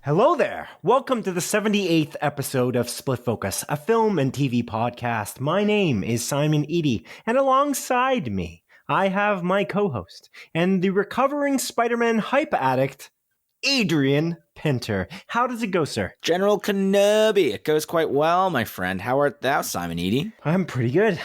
Hello there! Welcome to the 78th episode of Split Focus, a film and TV podcast. My name is Simon Eady, and alongside me, I have my co-host and the recovering Spider-Man hype addict, Adrian Pinter. How does it go, sir? General Kenobi. It goes quite well, my friend. How art thou, Simon Eady? I'm pretty good.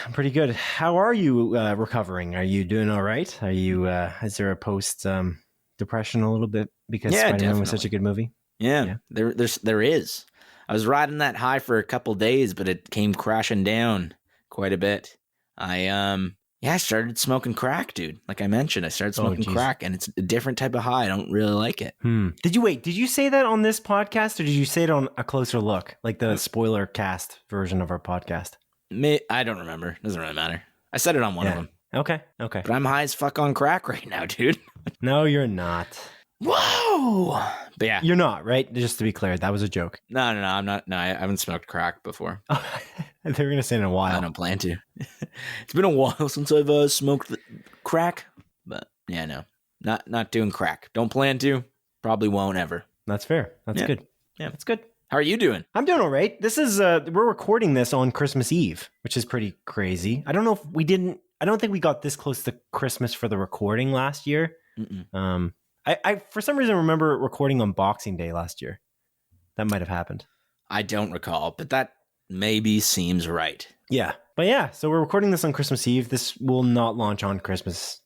How are you recovering? Are you doing all right? Are you, is there a post-depression a little bit because Spider-Man was such a good movie? Yeah. There is. I was riding that high for a couple days, but it came crashing down quite a bit. I started smoking crack, dude. Like I mentioned, I started smoking crack, and it's a different type of high. I don't really like it. Did you say that on this podcast, or did you say it on A Closer Look, like the spoiler cast version of our podcast? I don't remember. Doesn't really matter. I said it on one of them. Okay. But I'm high as fuck on crack right now, dude. No, you're not. Whoa! But yeah. You're not, right? Just to be clear, that was a joke. No, I'm not. No, I haven't smoked crack before. They were going to say in a while. I don't plan to. It's been a while since I've smoked crack. But yeah, no. Not doing crack. Don't plan to. Probably won't ever. That's fair. That's good. Yeah. That's good. How are you doing? I'm doing all right. This is, we're recording this on Christmas Eve, which is pretty crazy. I don't think we got this close to Christmas for the recording last year. I for some reason remember recording on Boxing Day last year. That might have happened. I don't recall, but that maybe seems right. Yeah. But yeah, so we're recording this on Christmas Eve. This will not launch on Christmas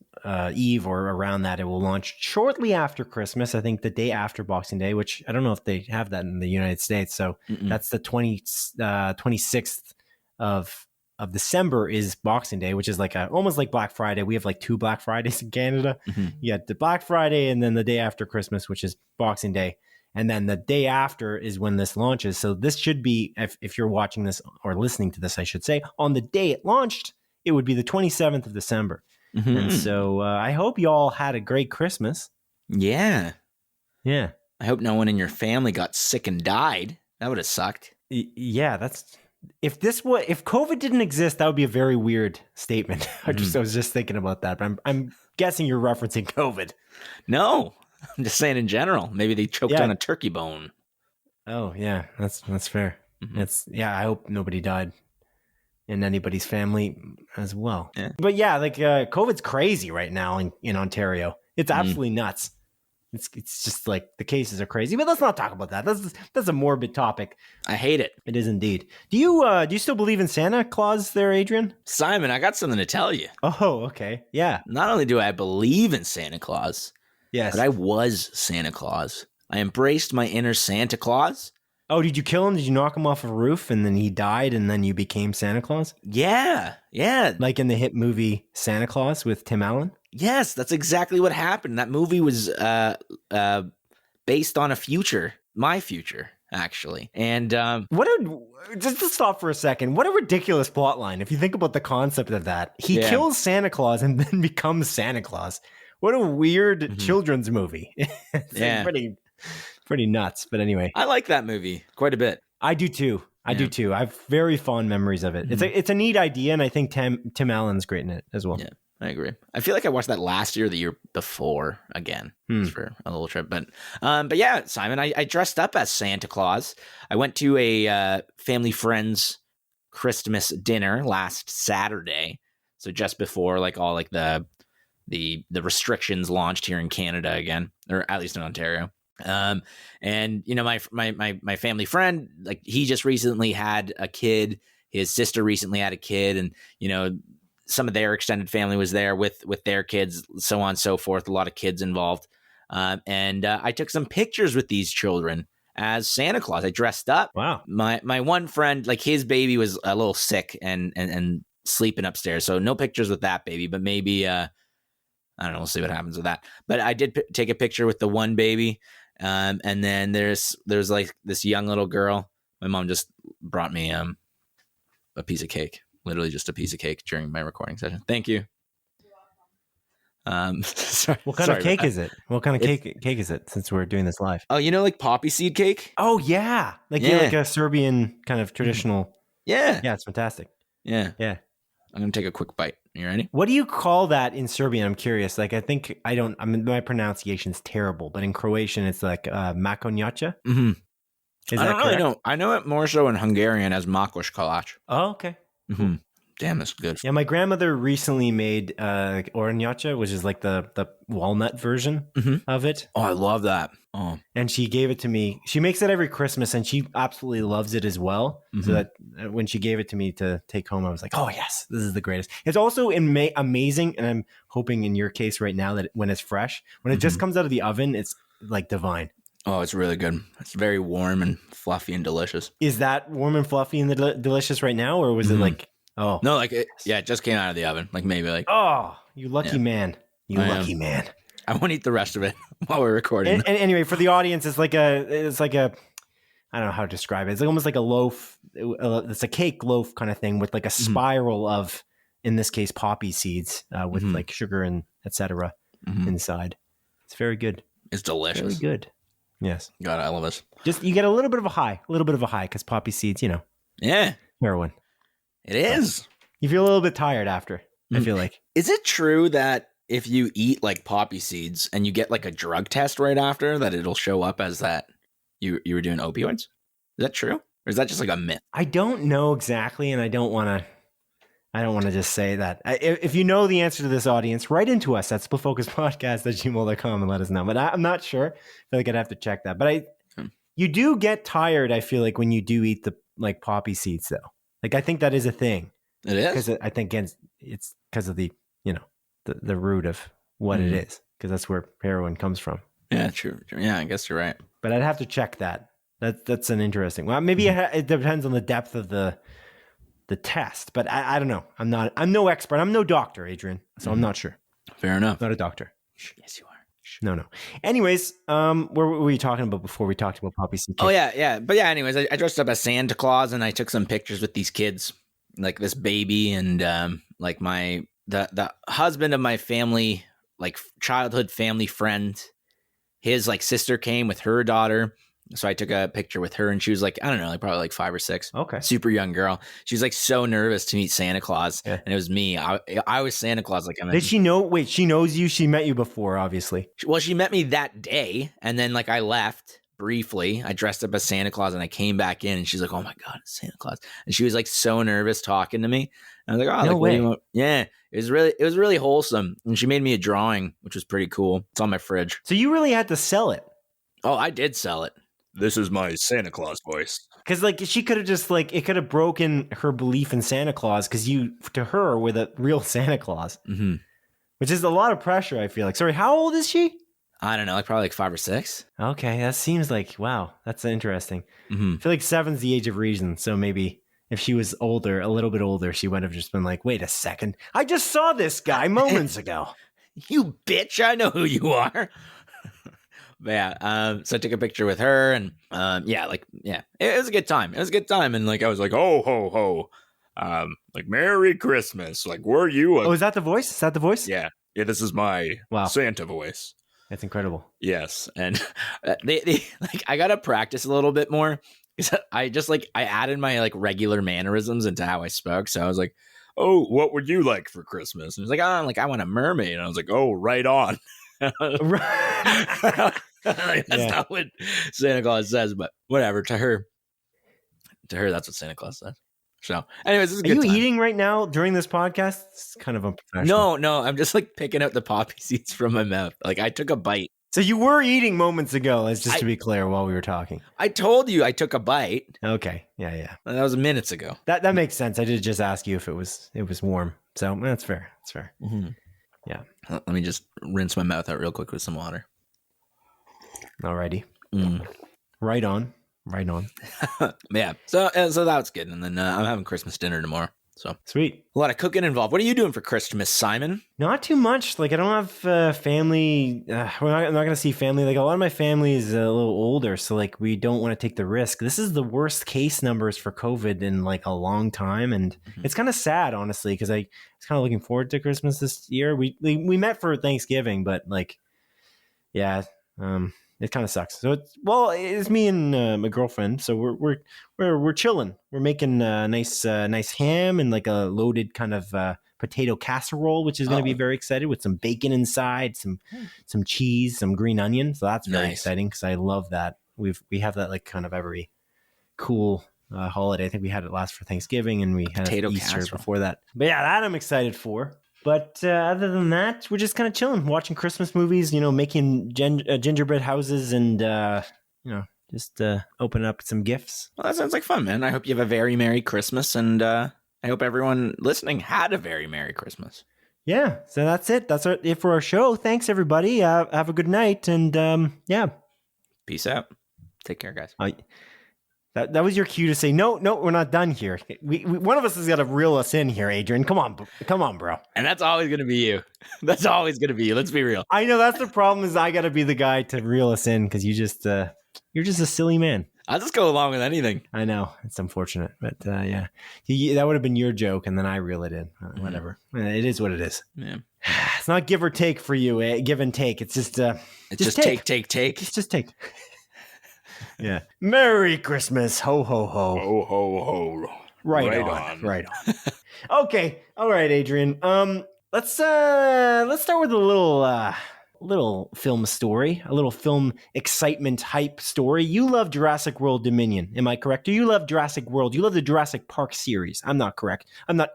Eve or around that. It will launch shortly after Christmas, I think the day after Boxing Day, which I don't know if they have that in the United States. So that's the 26th of December is Boxing Day, which is like almost like Black Friday. We have like 2 Black Fridays in Canada. You got the Black Friday and then the day after Christmas, which is Boxing Day. And then the day after is when this launches. So this should be, if you're watching this or listening to this, I should say, on the day it launched, it would be the 27th of December. And so I hope you all had a great Christmas. Yeah. Yeah. I hope no one in your family got sick and died. That would have sucked. Yeah, if COVID didn't exist, that would be a very weird statement. I was just thinking about that, but I'm guessing you're referencing COVID. No, I'm just saying in general. Maybe they choked on a turkey bone. Oh yeah, that's fair. I hope nobody died in anybody's family as well. Yeah. But yeah, like COVID's crazy right now in Ontario. It's absolutely nuts. It's just like the cases are crazy, but let's not talk about that. That's a morbid topic. I hate it. It is indeed. Do you still believe in Santa Claus there, Adrian? Simon, I got something to tell you. Oh, okay. Yeah. Not only do I believe in Santa Claus, yes, but I was Santa Claus. I embraced my inner Santa Claus. Oh, did you kill him? Did you knock him off a roof and then he died and then you became Santa Claus? Yeah. Like in the hit movie Santa Claus with Tim Allen? Yes, that's exactly what happened. That movie was based on my future, actually. And just to stop for a second, what a ridiculous plot line. If you think about the concept of that, he kills Santa Claus and then becomes Santa Claus. What a weird children's movie. It's pretty nuts. But anyway, I like that movie quite a bit. I do too. I have very fond memories of it. It's a neat idea, and I think Tim Allen's great in it as well. Yeah. I agree. I feel like I watched that last year or the year before again for a little trip. But yeah, Simon, I dressed up as Santa Claus. I went to a family friend's Christmas dinner last Saturday. So just before like all like the restrictions launched here in Canada again, or at least in Ontario. And you know, my family friend, like he just recently had a kid. His sister recently had a kid, and you know, some of their extended family was there with their kids, so on and so forth. A lot of kids involved. And I took some pictures with these children as Santa Claus. I dressed up. Wow. My one friend, like his baby was a little sick and sleeping upstairs. So no pictures with that baby, but maybe, I don't know. We'll see what happens with that. But I did take a picture with the one baby. And then there's like this young little girl. My mom just brought me a piece of cake. literally just a piece of cake during my recording session. Thank you. Sorry, What kind of cake is it? What kind of cake is it? Since we're doing this live. Oh, like poppy seed cake? Oh yeah, like a Serbian kind of traditional. Yeah, it's fantastic. Yeah. I'm gonna take a quick bite. You ready? What do you call that in Serbian? I'm curious. Like, my pronunciation's terrible, but in Croatian, it's like makonjača. I don't know. I know it more so in Hungarian as makoš kolač. Oh, okay. Cool. Damn, that's good. Yeah, my grandmother recently made oranjača, which is like the walnut version of it. Oh, I love that. Oh, and she gave it to me. She makes it every Christmas, and she absolutely loves it as well. So that when she gave it to me to take home, I was like, "Oh yes, this is the greatest." It's also amazing, and I'm hoping in your case right now that when it's fresh, when it just comes out of the oven, it's like divine. Oh, it's really good. It's very warm and fluffy and delicious. Is that warm and fluffy and delicious right now, or was it like? Oh no! Like it just came out of the oven. Like maybe like. Oh, you lucky man! You lucky man! I won't eat the rest of it while we're recording. And anyway, for the audience, it's like a I don't know how to describe it. It's like almost like a loaf. It's a cake loaf kind of thing with like a spiral of, in this case, poppy seeds with like sugar and etc. inside. It's very good. It's delicious. Very good. Yes. God, I love this. Just you get a little bit of a high because poppy seeds, Yeah. Heroin. It is. You feel a little bit tired after, I feel like. Is it true that if you eat like poppy seeds and you get like a drug test right after, that it'll show up as that you were doing opioids? Is that true? Or is that just like a myth? I don't know exactly, and I don't want to just say that. If you know the answer to this, audience, write into us at splitfocuspodcast@gmail.com and let us know. But I'm not sure. I feel like I'd have to check that. But you do get tired, I feel like, when you do eat the like poppy seeds, though. Like, I think that is a thing. It is? Because I think it's because of the, the root of what it is. Because that's where heroin comes from. Yeah, true. Yeah, I guess you're right. But I'd have to check that. That's an interesting. Well, maybe it depends on the depth of the test. But I don't know. I'm no expert. I'm no doctor, Adrian. So I'm not sure. Fair enough. Not a doctor. Yes, you are. No. Anyways, what were we talking about before we talked about poppy seed cake? Oh, yeah. But yeah, anyways, I dressed up as Santa Claus and I took some pictures with these kids, like this baby and like the husband of my family, like childhood family friend. His like sister came with her daughter. So I took a picture with her and she was like, I don't know, like probably like 5 or 6. Okay. Super young girl. She was like so nervous to meet Santa Claus. Yeah. And it was me. I was Santa Claus. Like, did she know? Wait, she knows you. She met you before, obviously. Well, she met me that day. And then like I left briefly. I dressed up as Santa Claus and I came back in and she's like, oh my God, it's Santa Claus. And she was like so nervous talking to me. And I was like, oh, no like, way. What do you want? Yeah. It was really wholesome. And she made me a drawing, which was pretty cool. It's on my fridge. So you really had to sell it. Oh, I did sell it. This is my Santa Claus voice. Because like she could have just like, it could have broken her belief in Santa Claus because you, to her, were the real Santa Claus. Which is a lot of pressure, I feel like. Sorry, how old is she? I don't know, like probably like 5 or 6. Okay, that seems like, wow, that's interesting. I feel like 7's the age of reason. So maybe if she was older, a little bit older, she would have just been like, wait a second. I just saw this guy moments ago. You bitch, I know who you are. But yeah, so I took a picture with her and it was a good time. And like, I was like, ho, ho, ho. Like, Merry Christmas. Like, were you? Oh, is that the voice? Is that the voice? Yeah. Yeah, this is my Santa voice. That's incredible. Yes. And they like, I got to practice a little bit more. I just like, I added my like regular mannerisms into how I spoke. So I was like, oh, what would you like for Christmas? And he was like, I want a mermaid. And I was like, oh, right on. That's not what Santa Claus says, but whatever. To her, that's what Santa Claus says. So, anyways, this is a good time. Are you time. eating right now during this podcast? It's kind of unprofessional. No, I'm just like picking out the poppy seeds from my mouth. Like I took a bite. So you were eating moments ago, just to be clear, while we were talking. I told you I took a bite. Okay, yeah. That was minutes ago. That makes sense. I did just ask you if it was warm. So that's fair. That's fair. Yeah. Let me just rinse my mouth out real quick with some water. Alrighty. Right on. Yeah. So that was good. And then I'm having Christmas dinner tomorrow. So sweet. A lot of cooking involved. What are you doing for Christmas, Simon? Not too much. Like I don't have family. I'm not going to see family. Like a lot of my family is a little older, so like we don't want to take the risk. This is the worst case numbers for COVID in like a long time, and it's kind of sad, honestly, because I was kind of looking forward to Christmas this year. We met for Thanksgiving, but like, yeah, it kind of sucks. So it's me and my girlfriend. So we're chilling. We're making nice ham and like a loaded kind of potato casserole, which is going to be very excited with some bacon inside, some cheese, some green onion. So that's very exciting because I love that. We have that like kind of every cool holiday. I think we had it last for Thanksgiving and we had potato Easter casserole before that. But yeah, that I'm excited for. But other than that, we're just kind of chilling, watching Christmas movies, making gingerbread houses and, just opening up some gifts. Well, that sounds like fun, man. I hope you have a very Merry Christmas, and I hope everyone listening had a very Merry Christmas. Yeah, so that's it. That's it for our show. Thanks, everybody. Have a good night, and yeah. Peace out. Take care, guys. That was your cue to say, no, we're not done here. We one of us has got to reel us in here, Adrian. Come on, bro. And that's always going to be you. That's always going to be you. Let's be real. I know that's the problem is I got to be the guy to reel us in because you're just a silly man. I'll just go along with anything. I know. It's unfortunate, but yeah. That would have been your joke, and then I reel it in. Whatever. It is what it is. Yeah. It's not give or take for you. Give and take. It's just just take. It's just take. Yeah. Merry Christmas. Ho, ho, ho. Ho, ho, ho. Right on. Okay. All right, Adrian. Let's start with a little film story, a little film excitement hype story. You love Jurassic World Dominion. Am I correct? Do you love Jurassic World? You love the Jurassic Park series. I'm not correct. I'm not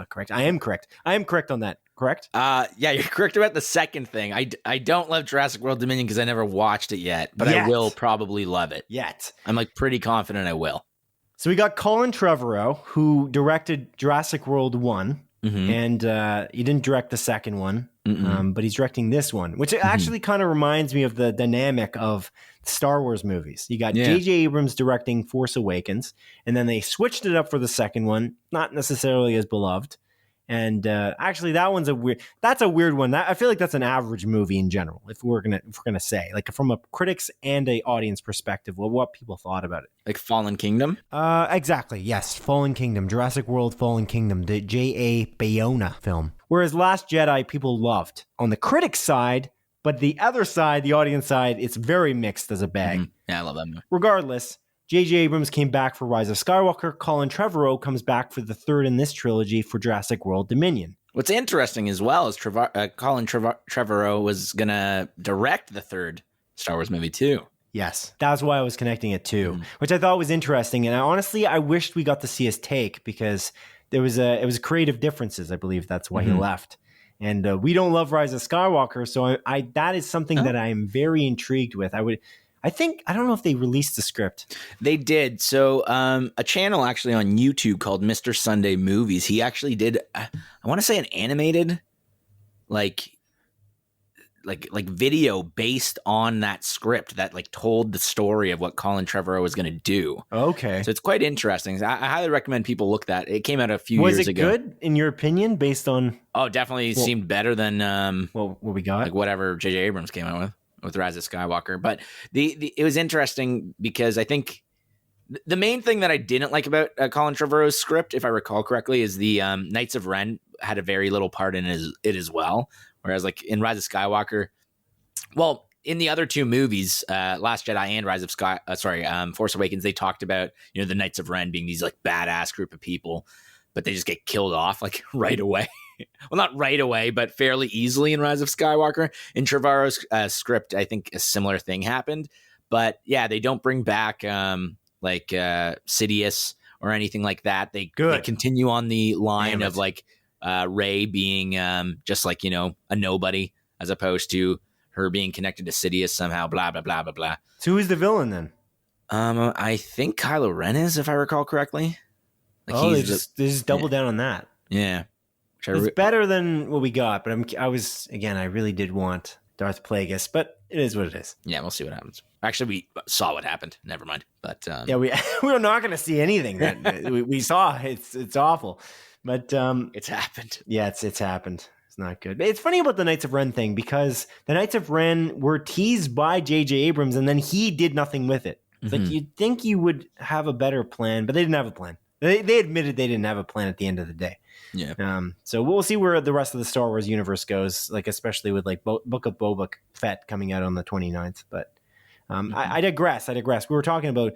correct. I am correct. I am correct on that. Correct? Yeah, you're correct about the second thing. I don't love Jurassic World Dominion because I never watched it yet, but I will probably love it. I'm like pretty confident I will. So we got Colin Trevorrow, who directed Jurassic World 1, and he didn't direct the second one, but he's directing this one, which actually kind of reminds me of the dynamic of Star Wars movies. You got J.J. Abrams directing Force Awakens, and then they switched it up for the second one, not necessarily as beloved. And actually, that's a weird one. I feel like that's an average movie in general. If we're gonna say, like, from a critics and a audience perspective, what people thought about it. Like Fallen Kingdom. Exactly. Yes, Fallen Kingdom, Jurassic World, Fallen Kingdom, the J.A. Bayona film. Whereas Last Jedi, people loved on the critics side, but the other side, the audience side, it's very mixed as a bag. Yeah, I love that movie. Regardless. J.J. Abrams came back for Rise of Skywalker. Colin Trevorrow comes back for the third in this trilogy for Jurassic World Dominion. What's interesting as well is Colin Trevorrow was going to direct the third Star Wars movie too. Yes, that's why I was connecting it too, which I thought was interesting. And honestly, I wished we got to see his take because it was creative differences. I believe that's why he left. And we don't love Rise of Skywalker, so that is something that I am very intrigued with. I don't know if they released the script. They did. So a channel actually on YouTube called Mr. Sunday Movies, he actually did, I want to say an animated like video based on that script that like told the story of what Colin Trevorrow was going to do. Okay. So it's quite interesting. I highly recommend people look that. It came out a few years ago. Was it good in your opinion based on? Oh, definitely seemed better than what we got. Like whatever J.J. Abrams came out with Rise of Skywalker. But it was interesting because I think the main thing that I didn't like about Colin Trevorrow's script, if I recall correctly, is the Knights of Ren had a very little part in it as well. Whereas like in Rise of Skywalker, well, in the other two movies, Last Jedi and Force Awakens, they talked about, the Knights of Ren being these like badass group of people, but they just get killed off like right away. Well, not right away, but fairly easily in Rise of Skywalker. In Trevorrow's script, I think a similar thing happened. But yeah, they don't bring back Sidious or anything like that. They continue on the line of like Rey being just like, a nobody, as opposed to her being connected to Sidious somehow, blah, blah, blah, blah, blah. So who's the villain then? I think Kylo Ren is, if I recall correctly. Like they just double down on that. Yeah. It's better than what we got, but I really did want Darth Plagueis, but it is what it is. Yeah, we'll see what happens. Actually, we saw what happened. Never mind. But we're not going to see anything that we saw. It's awful. But it's happened. Yeah, it's happened. It's not good. It's funny about the Knights of Ren thing because the Knights of Ren were teased by J.J. Abrams and then he did nothing with it. It's like you'd think you would have a better plan, but they didn't have a plan. They admitted they didn't have a plan at the end of the day. Yeah. So we'll see where the rest of the Star Wars universe goes, like especially with like Book of Boba Fett coming out on the 29th. But I digress. We were talking about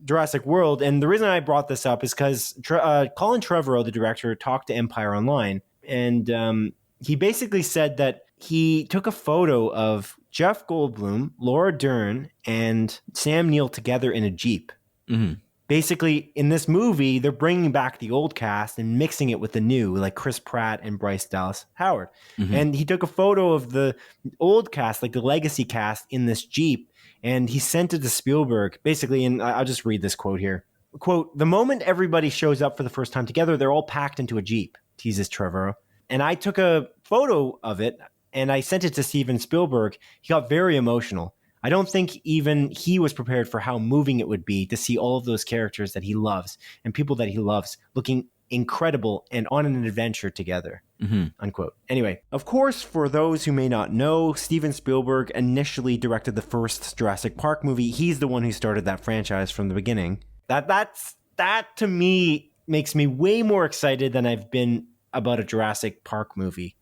Jurassic World, and the reason I brought this up is because Colin Trevorrow, the director, talked to Empire Online, and he basically said that he took a photo of Jeff Goldblum, Laura Dern, and Sam Neill together in a Jeep. Mm-hmm. Basically, in this movie, they're bringing back the old cast and mixing it with the new, like Chris Pratt and Bryce Dallas Howard. Mm-hmm. And he took a photo of the old cast, like the legacy cast, in this Jeep, and he sent it to Spielberg, basically, and I'll just read this quote here. Quote, "The moment everybody shows up for the first time together, they're all packed into a Jeep," teases Trevorrow. And I took a photo of it, and I sent it to Steven Spielberg. He got very emotional. I don't think even he was prepared for how moving it would be to see all of those characters that he loves and people that he loves looking incredible and on an adventure together, unquote. Anyway, of course, for those who may not know, Steven Spielberg initially directed the first Jurassic Park movie. He's the one who started that franchise from the beginning. That to me makes me way more excited than I've been about a Jurassic Park movie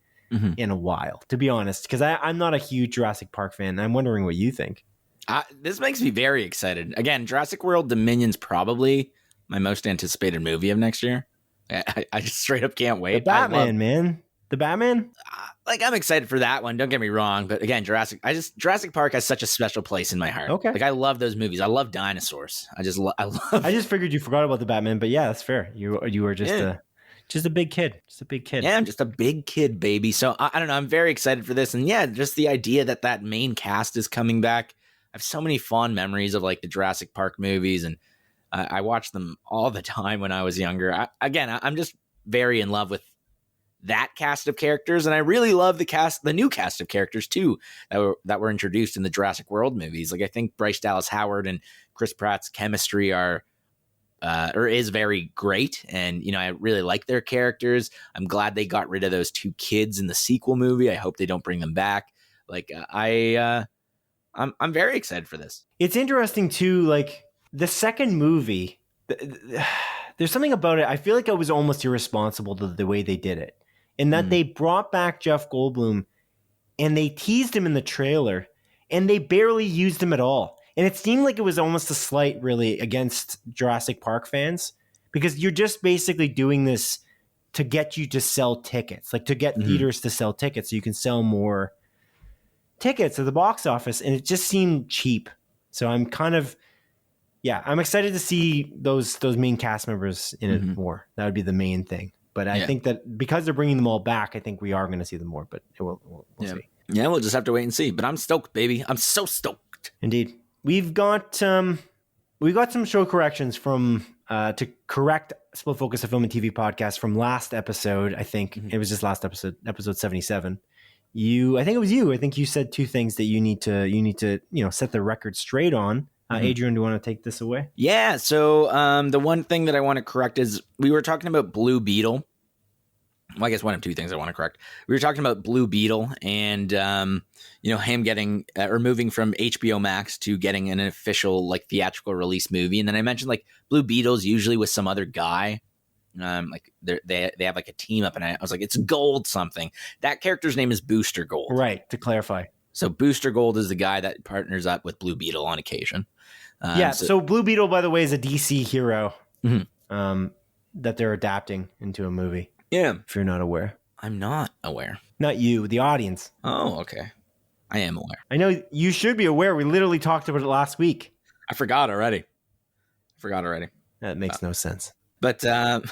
in a while, to be honest, because I'm not a huge Jurassic Park fan. I'm wondering what you think. This makes me very excited. Again, Jurassic World Dominion's probably my most anticipated movie of next year. I just straight up can't wait. The Batman, man. The Batman? I'm excited for that one. Don't get me wrong. But again, Jurassic Park has such a special place in my heart. Okay. I love those movies. I love dinosaurs. I just figured you forgot about the Batman, but yeah, that's fair. You were just a big kid. Just a big kid. Yeah, I'm just a big kid, baby. So I don't know. I'm very excited for this. And yeah, just the idea that main cast is coming back. I have so many fond memories of like the Jurassic Park movies, and I watched them all the time when I was younger. I'm just very in love with that cast of characters, and I really love the new cast of characters too that were introduced in the Jurassic World movies. Like I think Bryce Dallas Howard and Chris Pratt's chemistry is very great, and I really like their characters. I'm glad they got rid of those two kids in the sequel movie. I hope they don't bring them back. I'm very excited for this. It's interesting too, like the second movie, there's something about it. I feel like it was almost irresponsible the way they did it, in that they brought back Jeff Goldblum and they teased him in the trailer and they barely used him at all. And it seemed like it was almost a slight really against Jurassic Park fans, because you're just basically doing this to get you to sell tickets, like to get theaters to sell tickets so you can sell more tickets at the box office. And it just seemed cheap. So I'm I'm excited to see those main cast members in it more. That would be the main thing. But I think that because they're bringing them all back, I think we are going to see them more. But we'll see. Yeah, we'll just have to wait and see. But I'm stoked, baby. I'm so stoked. Indeed. We've got some show corrections from to correct Split Focus, a film and TV podcast from last episode. I think it was just last episode 77. I think it was you. I think you said two things that you need to set the record straight on. Adrian, do you want to take this away? Yeah. So the one thing that I want to correct is we were talking about Blue Beetle. Well, I guess one of two things I want to correct. We were talking about Blue Beetle and, him getting or moving from HBO Max to getting an official like theatrical release movie. And then I mentioned like Blue Beetle's usually with some other guy. Like they have like a team up, and I was like, it's Gold something. That character's name is Booster Gold. Right. To clarify. So Booster Gold is the guy that partners up with Blue Beetle on occasion. So Blue Beetle, by the way, is a DC hero that they're adapting into a movie. Yeah. If you're not aware. I'm not aware. Not you, the audience. Oh, okay. I am aware. I know you should be aware. We literally talked about it last week. I forgot already. That makes no sense. But that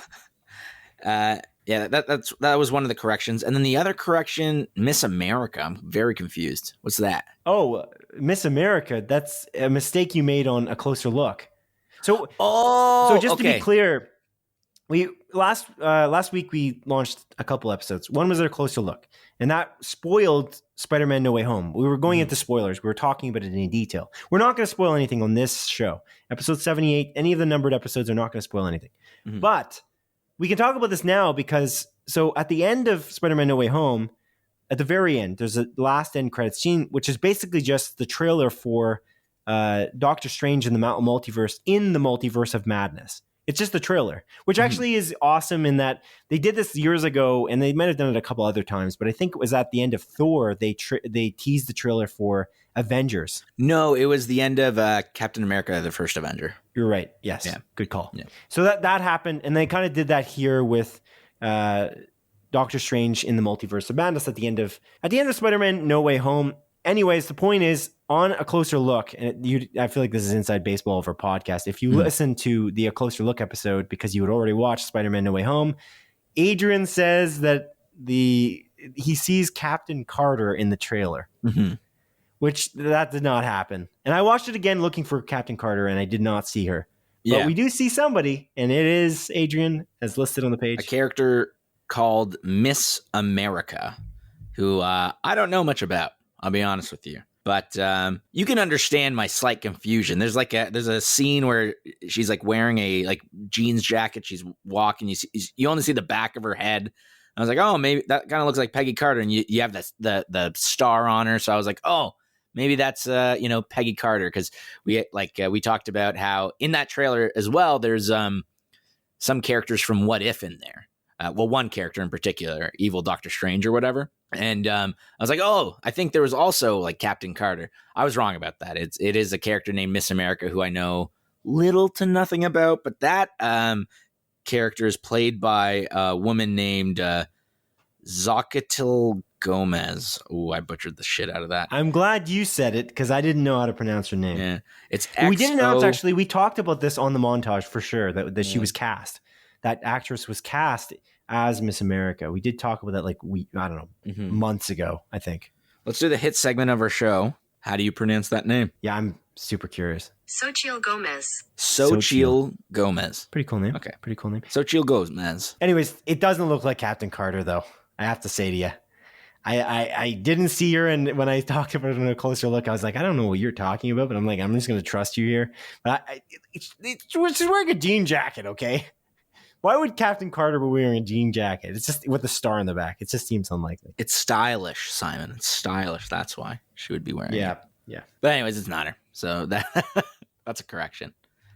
was one of the corrections. And then the other correction, Miss America. I'm very confused. What's that? Oh, Miss America. That's a mistake you made on A Closer Look. So just to be clear, we last week we launched a couple episodes. One was A Closer Look, and that spoiled Spider-Man No Way Home. We were going into spoilers. We were talking about it in detail. We're not going to spoil anything on this show. Episode 78, any of the numbered episodes are not going to spoil anything. But we can talk about this now because so at the end of Spider-Man No Way Home, at the very end, there's a last end credits scene, which is basically just the trailer for Doctor Strange in the Multiverse in the Multiverse of Madness. It's just the trailer, which actually is awesome in that they did this years ago, and they might have done it a couple other times, but I think it was at the end of Thor, they teased the trailer for Avengers. No, it was the end of Captain America, the First Avenger. You're right. Yes. Yeah. Good call. Yeah. So that happened, and they kind of did that here with Doctor Strange in the Multiverse of Madness at the end of Spider-Man No Way Home. Anyways, the point is, on a closer look, and I feel like this is inside baseball of our podcast. If you listen to the A Closer Look episode, because you had already watched Spider-Man No Way Home, Adrian says that he sees Captain Carter in the trailer, which that did not happen. And I watched it again looking for Captain Carter, and I did not see her. But we do see somebody, and it is Adrian, as listed on the page. A character called Miss America, who I don't know much about. I'll be honest with you. But you can understand my slight confusion. There's a scene where she's like wearing a like jeans jacket. She's walking. You only see the back of her head. I was like, oh, maybe that kind of looks like Peggy Carter. And you have the star on her. So I was like, oh, maybe that's Peggy Carter, because we talked about how in that trailer as well. There's some characters from What If in there. One character in particular, Evil Doctor Strange or whatever. And I was like, oh, I think there was also like Captain Carter. I was wrong about that. It is a character named Miss America who I know little to nothing about, but that character is played by a woman named Zocatil Gomez. Oh, I butchered the shit out of that. I'm glad you said it because I didn't know how to pronounce her name. Yeah, it's we did announce actually. We talked about this on the montage for sure that she was cast. That actress was cast as Miss America. We did talk about that months ago, I think. Let's do the hit segment of our show. How do you pronounce that name? Yeah, I'm super curious. Xochitl Gomez. Xochitl Gomez. Pretty cool name. Okay. Pretty cool name. Xochitl Gomez. Anyways, it doesn't look like Captain Carter, though. I have to say to you. I didn't see her, and when I talked about it in a closer look, I was like, I don't know what you're talking about, but I'm like, I'm just going to trust you here. But she's wearing a jean jacket, okay? Why would Captain Carter be wearing a jean jacket? It's just with a star in the back. It just seems unlikely. It's stylish, Simon. It's stylish. That's why she would be wearing it. Yeah. But anyways, it's not her. So that's a correction.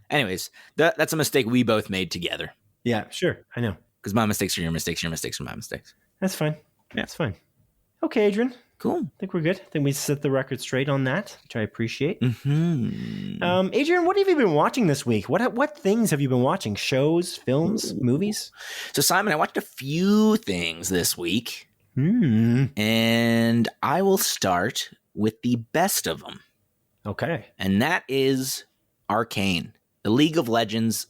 Anyways, that's a mistake we both made together. Yeah, sure. I know. Because my mistakes are your mistakes are my mistakes. That's fine. Yeah, it's fine. Okay, Adrian. Cool. I think we're good. I think we set the record straight on that, which I appreciate. Mm-hmm. Adrian, what have you been watching this week? What things have you been watching? Shows, films, movies? So, Simon, I watched a few things this week. Mm. And I will start with the best of them. Okay. And that is Arcane, the League of Legends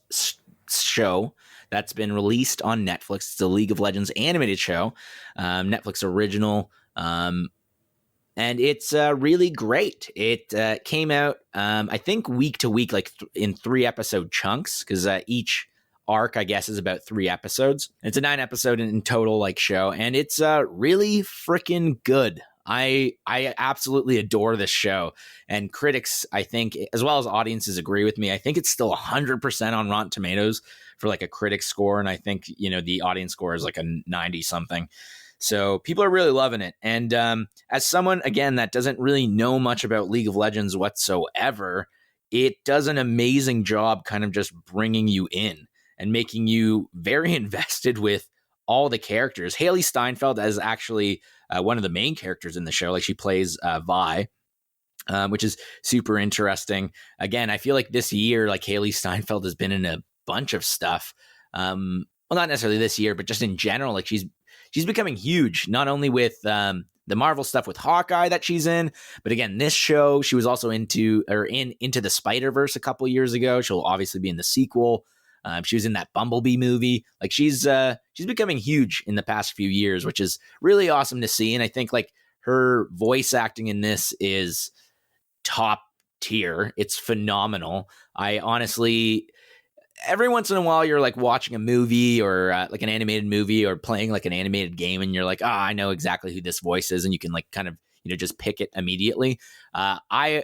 show that's been released on Netflix. It's the League of Legends animated show, Netflix original. And it's really great. It came out, I think, week to week, like in 3-episode chunks, because each arc, I guess, is about 3 episodes. It's a 9-episode in total like show, and it's really freaking good. I absolutely adore this show, and critics, I think, as well as audiences, agree with me. I think it's still 100% on Rotten Tomatoes for like a critic score, and I think the audience score is like a 90 something. So people are really loving it. And as someone, again, that doesn't really know much about League of Legends whatsoever, it does an amazing job kind of just bringing you in and making you very invested with all the characters. Haley Steinfeld is actually one of the main characters in the show. Like, she plays Vi, which is super interesting. Again, I feel like this year, like, Haley Steinfeld has been in a bunch of stuff. Well, not necessarily this year, but just in general. Like, she's becoming huge, not only with the Marvel stuff with Hawkeye that she's in, but again, this show, she was also into the Spider-Verse a couple years ago. She'll obviously be in the sequel. She was in that Bumblebee movie. Like, she's becoming huge in the past few years, which is really awesome to see. And I think like her voice acting in this is top tier. It's phenomenal. I honestly, every once in a while, you're like watching a movie or like an animated movie or playing like an animated game, and you're like, I know exactly who this voice is, and you can like kind of just pick it immediately. I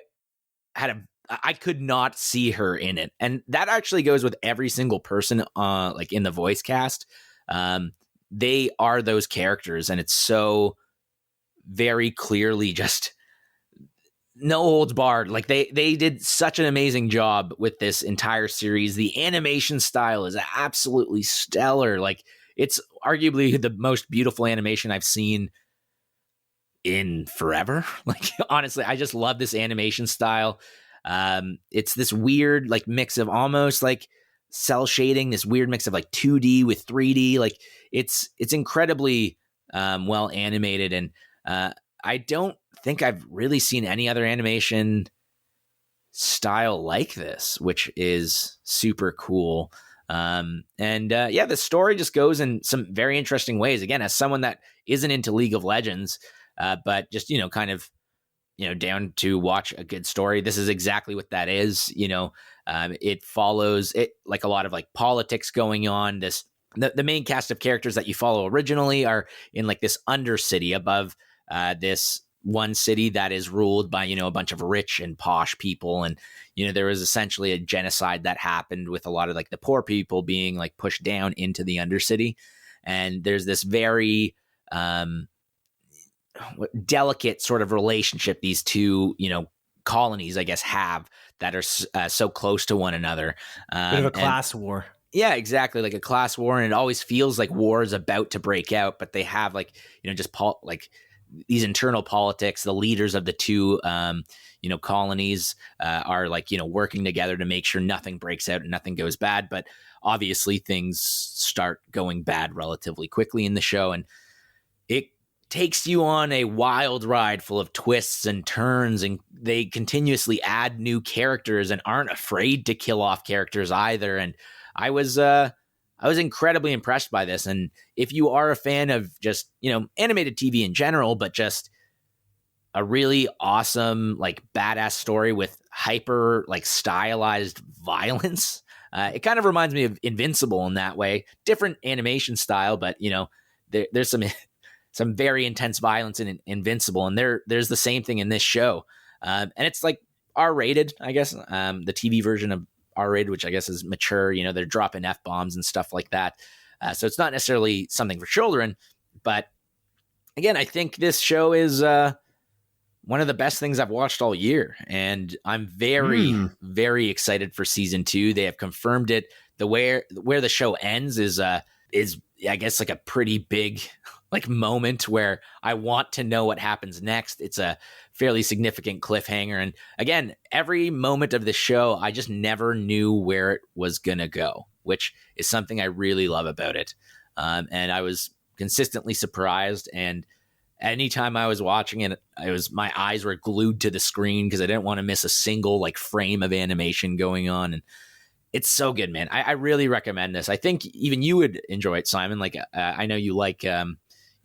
had I could not see her in it. And that actually goes with every single person like in the voice cast. They are those characters, and it's so very clearly just no holds barred. Like they did such an amazing job with this entire series. The animation style is absolutely stellar. Like it's arguably the most beautiful animation I've seen in forever. Like honestly, I just love this animation style. It's this weird like mix of almost like cell shading, this weird mix of like 2D with 3D. Like it's incredibly well animated, and I don't think I've really seen any other animation style like this, which is super cool. The story just goes in some very interesting ways. Again, as someone that isn't into League of Legends, but just, kind of, down to watch a good story, this is exactly what that is. It follows it like a lot of like politics going on. The main cast of characters that you follow originally are in like this undercity above this one city that is ruled by, a bunch of rich and posh people. And, there was essentially a genocide that happened with a lot of like the poor people being like pushed down into the undercity. And there's this very delicate sort of relationship these two, colonies, I guess, have that are so close to one another. Bit of a class war. Yeah, exactly. Like a class war. And it always feels like war is about to break out, but they have like, just these internal politics. The leaders of the two, colonies are like, working together to make sure nothing breaks out and nothing goes bad. But obviously things start going bad relatively quickly in the show. And it takes you on a wild ride full of twists and turns, and they continuously add new characters and aren't afraid to kill off characters either. And I was incredibly impressed by this. And if you are a fan of just, animated TV in general, but just a really awesome, like badass story with hyper like stylized violence, it kind of reminds me of Invincible in that way. Different animation style, but there's some very intense violence in Invincible, and there's the same thing in this show. And it's like R-rated, I guess. The TV version of R-rated, which I guess is mature, they're dropping F-bombs and stuff like that. So it's not necessarily something for children, but again, I think this show is one of the best things I've watched all year, and I'm very, very excited for season 2. They have confirmed it. Where the show ends is I guess like a pretty big like moment where I want to know what happens next. It's a fairly significant cliffhanger. And again, every moment of the show, I just never knew where it was going to go, which is something I really love about it. And I was consistently surprised. And anytime I was watching it, my eyes were glued to the screen because I didn't want to miss a single like frame of animation going on. And it's so good, man. I really recommend this. I think even you would enjoy it, Simon. Like, I know you like,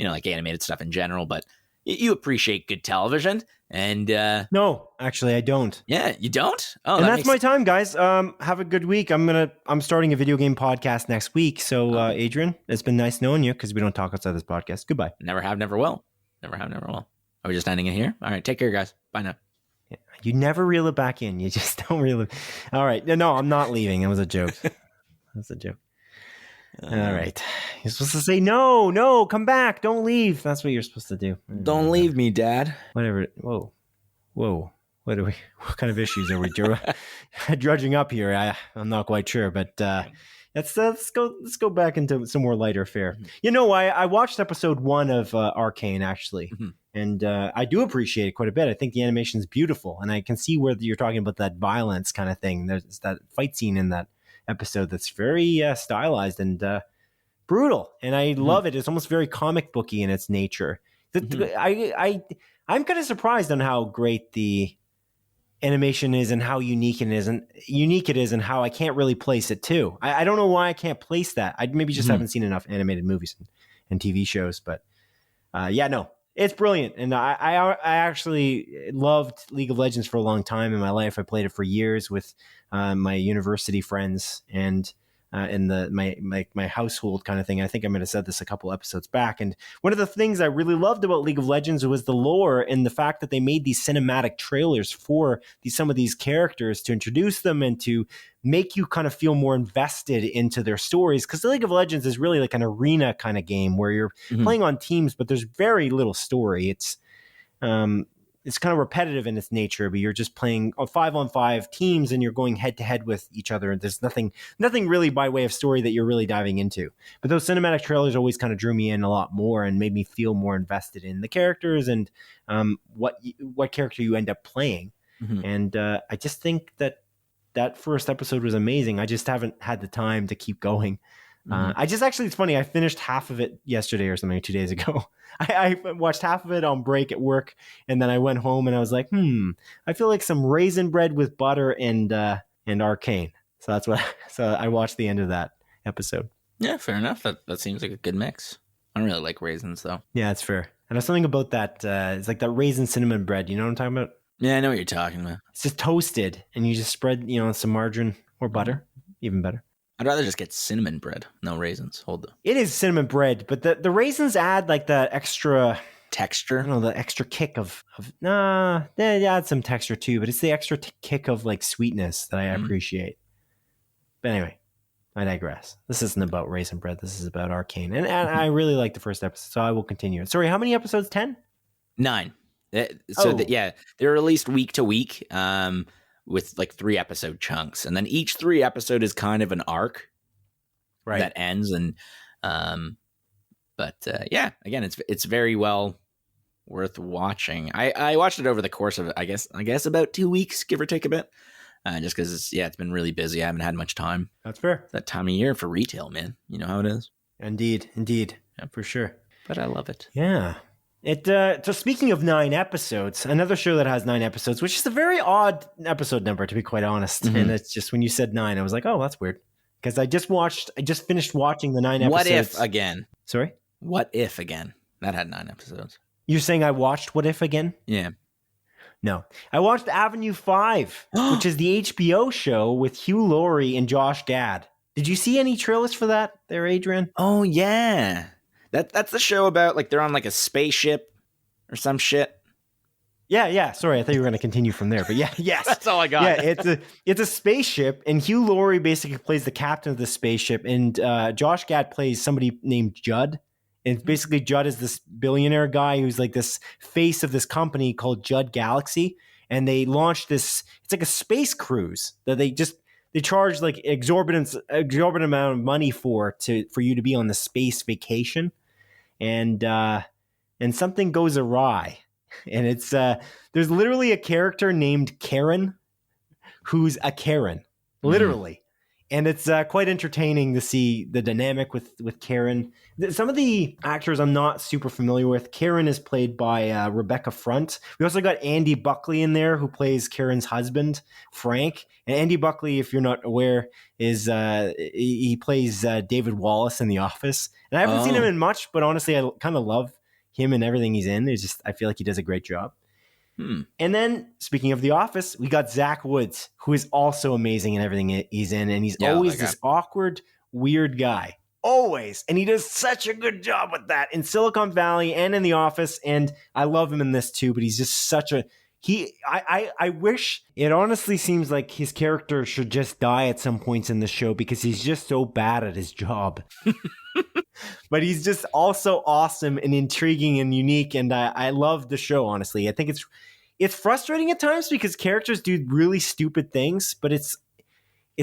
like animated stuff in general, but you appreciate good television. And no, actually, I don't. Yeah, you don't. Oh, and that's my time, guys. Have a good week. I'm starting a video game podcast next week. So, Adrian, it's been nice knowing you because we don't talk outside this podcast. Goodbye. Never have, never will. Never have, never will. Are we just ending it here? All right, take care, guys. Bye now. Yeah, you never reel it back in. You just don't reel it. All right. No, I'm not leaving. It was a joke. That's a joke. All right. You're supposed to say, no, come back. Don't leave. That's what you're supposed to do. Don't leave me, Dad. Whatever. Whoa. What kind of issues are we drudging up here? I'm not quite sure, but let's go back into some more lighter fare. Mm-hmm. I watched episode 1 of Arcane, actually. Mm-hmm. And I do appreciate it quite a bit. I think the animation is beautiful. And I can see where you're talking about that violence kind of thing. There's that fight scene in that episode that's very stylized and brutal. And I love it. It's almost very comic booky in its nature. I'm kind of surprised on how great the animation is and how unique it is and how I can't really place it too. I don't know why I can't place that. I maybe just haven't seen enough animated movies and TV shows, but it's brilliant. And I actually loved League of Legends for a long time in my life. I played it for years with my university friends, and in my household kind of thing. I think I might have said this a couple episodes back. And one of the things I really loved about League of Legends was the lore and the fact that they made these cinematic trailers for some of these characters to introduce them and to make you kind of feel more invested into their stories. Because the League of Legends is really like an arena kind of game where you're playing on teams, but there's very little story. It's kind of repetitive in its nature, but you're just playing 5-on-5 teams and you're going head to head with each other. And there's nothing really by way of story that you're really diving into. But those cinematic trailers always kind of drew me in a lot more and made me feel more invested in the characters and what character you end up playing. And I just think that first episode was amazing. I just haven't had the time to keep going. It's funny. I finished half of it yesterday or something 2 days ago. I watched half of it on break at work. And then I went home and I was like, I feel like some raisin bread with butter and Arcane. So I watched the end of that episode. Yeah, fair enough. That seems like a good mix. I don't really like raisins though. Yeah, that's fair. And there's something about that. It's like that raisin cinnamon bread. You know what I'm talking about? Yeah, I know what you're talking about. It's just toasted and you just spread, some margarine or butter, even better. I'd rather just get cinnamon bread, no raisins. It is cinnamon bread, but the raisins add like the extra texture. I don't know, the extra kick of they add some texture too, but it's the extra kick of like sweetness that I appreciate. But anyway, I digress. This isn't about raisin bread. This is about Arcane, and I really like the first episode, so I will continue. Sorry, how many episodes? 10? 9. They're released week to week. With like 3-episode chunks, and then each 3 episode is kind of an arc that ends. And again, it's very well worth watching. I watched it over the course of I guess about 2 weeks, give or take a bit, just because it's been really busy. I haven't had much time. That's fair. That time of year for retail, man. You know how it is. Indeed, yeah, for sure. But I love it. Yeah. So speaking of 9 episodes, another show that has 9 episodes, which is a very odd episode number, to be quite honest. And it's just when you said 9, I was like, oh, that's weird. Because I just finished watching the 9 episodes. What If again? Sorry? What If again? That had 9 episodes. You're saying I watched What If again? Yeah. No. I watched Avenue 5, which is the HBO show with Hugh Laurie and Josh Gad. Did you see any trailers for that there, Adrian? Oh, yeah. That's the show about like they're on like a spaceship or some shit. Yeah. Sorry, I thought you were going to continue from there, but yes. That's all I got. Yeah, it's a spaceship, and Hugh Laurie basically plays the captain of the spaceship, and Josh Gad plays somebody named Judd. And basically, Judd is this billionaire guy who's like this face of this company called Judd Galaxy, and they launched this. It's like a space cruise that they charge like exorbitant amount of money for you to be on the space vacation. And something goes awry, and it's there's literally a character named Karen who's a Karen, literally. And it's quite entertaining to see the dynamic with Karen. Some of the actors I'm not super familiar with. Karen is played by Rebecca Front. We also got Andy Buckley in there, who plays Karen's husband, Frank. And Andy Buckley, if you're not aware, is he plays David Wallace in The Office. And I haven't seen him in much, but honestly, I kind of love him and everything he's in. I feel like he does a great job. And then, speaking of The Office, we got Zach Woods, who is also amazing in everything he's in. And he's always this awkward, weird guy. Always. And he does such a good job with that in Silicon Valley and in The Office. And I love him in this too, but he's just such a... I wish... It honestly seems like his character should just die at some points in the show because he's just so bad at his job. But he's just also awesome and intriguing and unique. And I love the show, honestly. I think it's frustrating at times because characters do really stupid things, but it's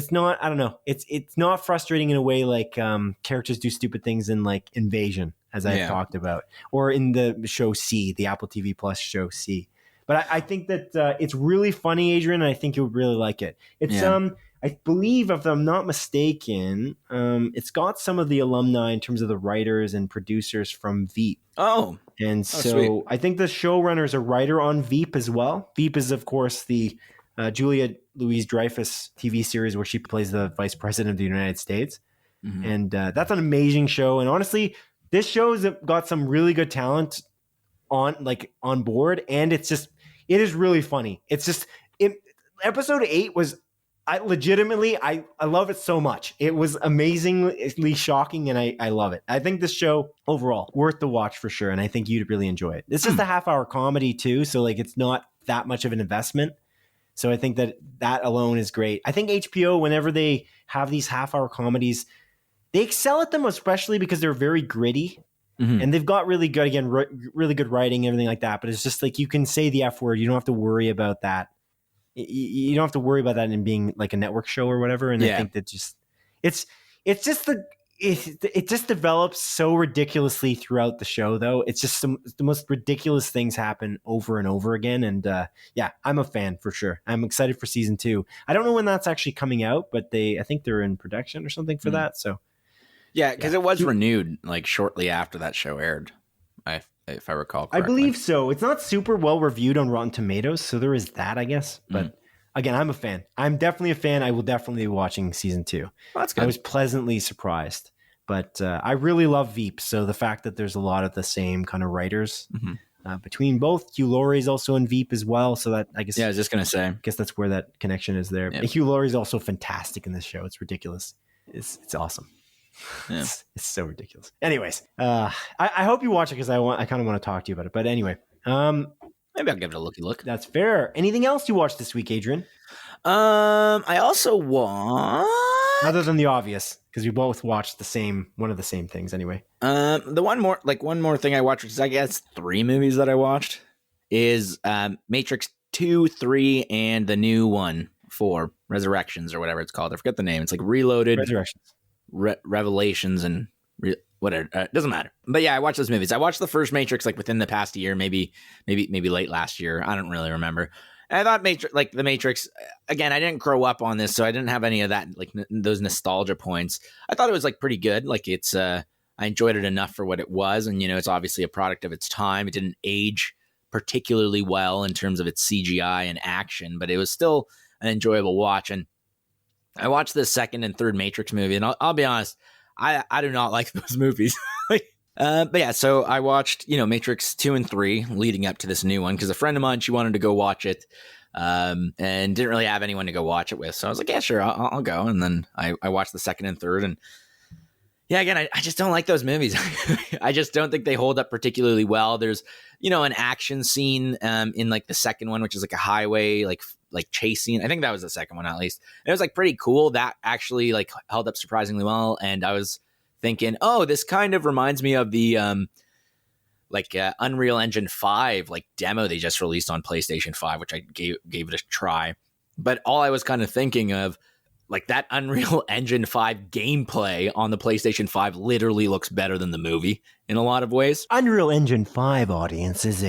not, I don't know. It's not frustrating in a way like characters do stupid things in like Invasion, as I've talked about, or in the show C, the Apple TV Plus show C. But I think that it's really funny, Adrian, and I think you would really like it. It's I believe, if I'm not mistaken, it's got some of the alumni in terms of the writers and producers from Veep. Oh. And so sweet. I think the showrunner is a writer on Veep as well. Veep is, of course, the Julia Louis-Dreyfus TV series where she plays the vice president of the United States. Mm-hmm. And that's an amazing show. And honestly, this show's got some really good talent on board. And it is really funny. It's just, episode 8 was I legitimately, I love it so much. It was amazingly shocking, and I love it. I think this show overall worth the watch for sure, and I think you'd really enjoy it. It's just a half-hour comedy too, so like it's not that much of an investment. So I think that alone is great. I think HBO, whenever they have these half-hour comedies, they excel at them, especially because they're very gritty. And they've got really good, again, really good writing, everything like that. But it's just like you can say the F word. You don't have to worry about that. You don't have to worry about that in being like a network show or whatever. And I think that it just develops so ridiculously throughout the show, though. It's just the most ridiculous things happen over and over again. And I'm a fan for sure. I'm excited for season 2. I don't know when that's actually coming out, but I think they're in production or something for that. So. Yeah, because it was renewed like shortly after that show aired, if I recall correctly. I believe so. It's not super well reviewed on Rotten Tomatoes, so there is that, I guess. But again, I'm a fan. I'm definitely a fan. I will definitely be watching season 2. Well, that's good. I was pleasantly surprised. But I really love Veep, so the fact that there's a lot of the same kind of writers between both. Hugh Laurie's also in Veep as well, so that I guess. Yeah, I was just gonna say. I guess that's where that connection is there. Yeah. Hugh Laurie's also fantastic in this show. It's ridiculous. It's awesome. Yeah. It's so ridiculous. Anyways, I hope you watch it because I kind of want to talk to you about it. But anyway, maybe I'll give it a looky look. That's fair. Anything else you watched this week, Adrian? I also watched, other than the obvious, because we both watched one of the same things anyway. The one more thing I watched, which is I guess 3 movies that I watched, is Matrix 2, 3, and the new one 4, Resurrections or whatever it's called. I forget the name. It's like Reloaded, Resurrections. Revelations, and whatever. It doesn't matter. But yeah, I watched those movies. I watched the first Matrix like within the past year, maybe late last year. I don't really remember. And I thought the Matrix, again, I didn't grow up on this, so I didn't have any of that, like those nostalgia points. I thought it was like pretty good. Like it's, I enjoyed it enough for what it was. And, it's obviously a product of its time. It didn't age particularly well in terms of its CGI and action, but it was still an enjoyable watch. And I watched the second and third Matrix movie, and I'll be honest, I do not like those movies. But yeah, so I watched, Matrix 2 and 3 leading up to this new one because a friend of mine, she wanted to go watch it and didn't really have anyone to go watch it with. So I was like, yeah, sure, I'll go. And then I watched the second and third. And yeah, again, I just don't like those movies. I just don't think they hold up particularly well. There's, an action scene in like the second one, which is like a highway, like chase scene. I think that was the second one, at least. It was like pretty cool. That actually like held up surprisingly well. And I was thinking, oh, this kind of reminds me of the Unreal Engine 5 like demo they just released on PlayStation 5, which I gave it a try. But all I was kind of thinking of, like that Unreal Engine 5 gameplay on the PlayStation 5 literally looks better than the movie in a lot of ways. Unreal Engine 5, audience, is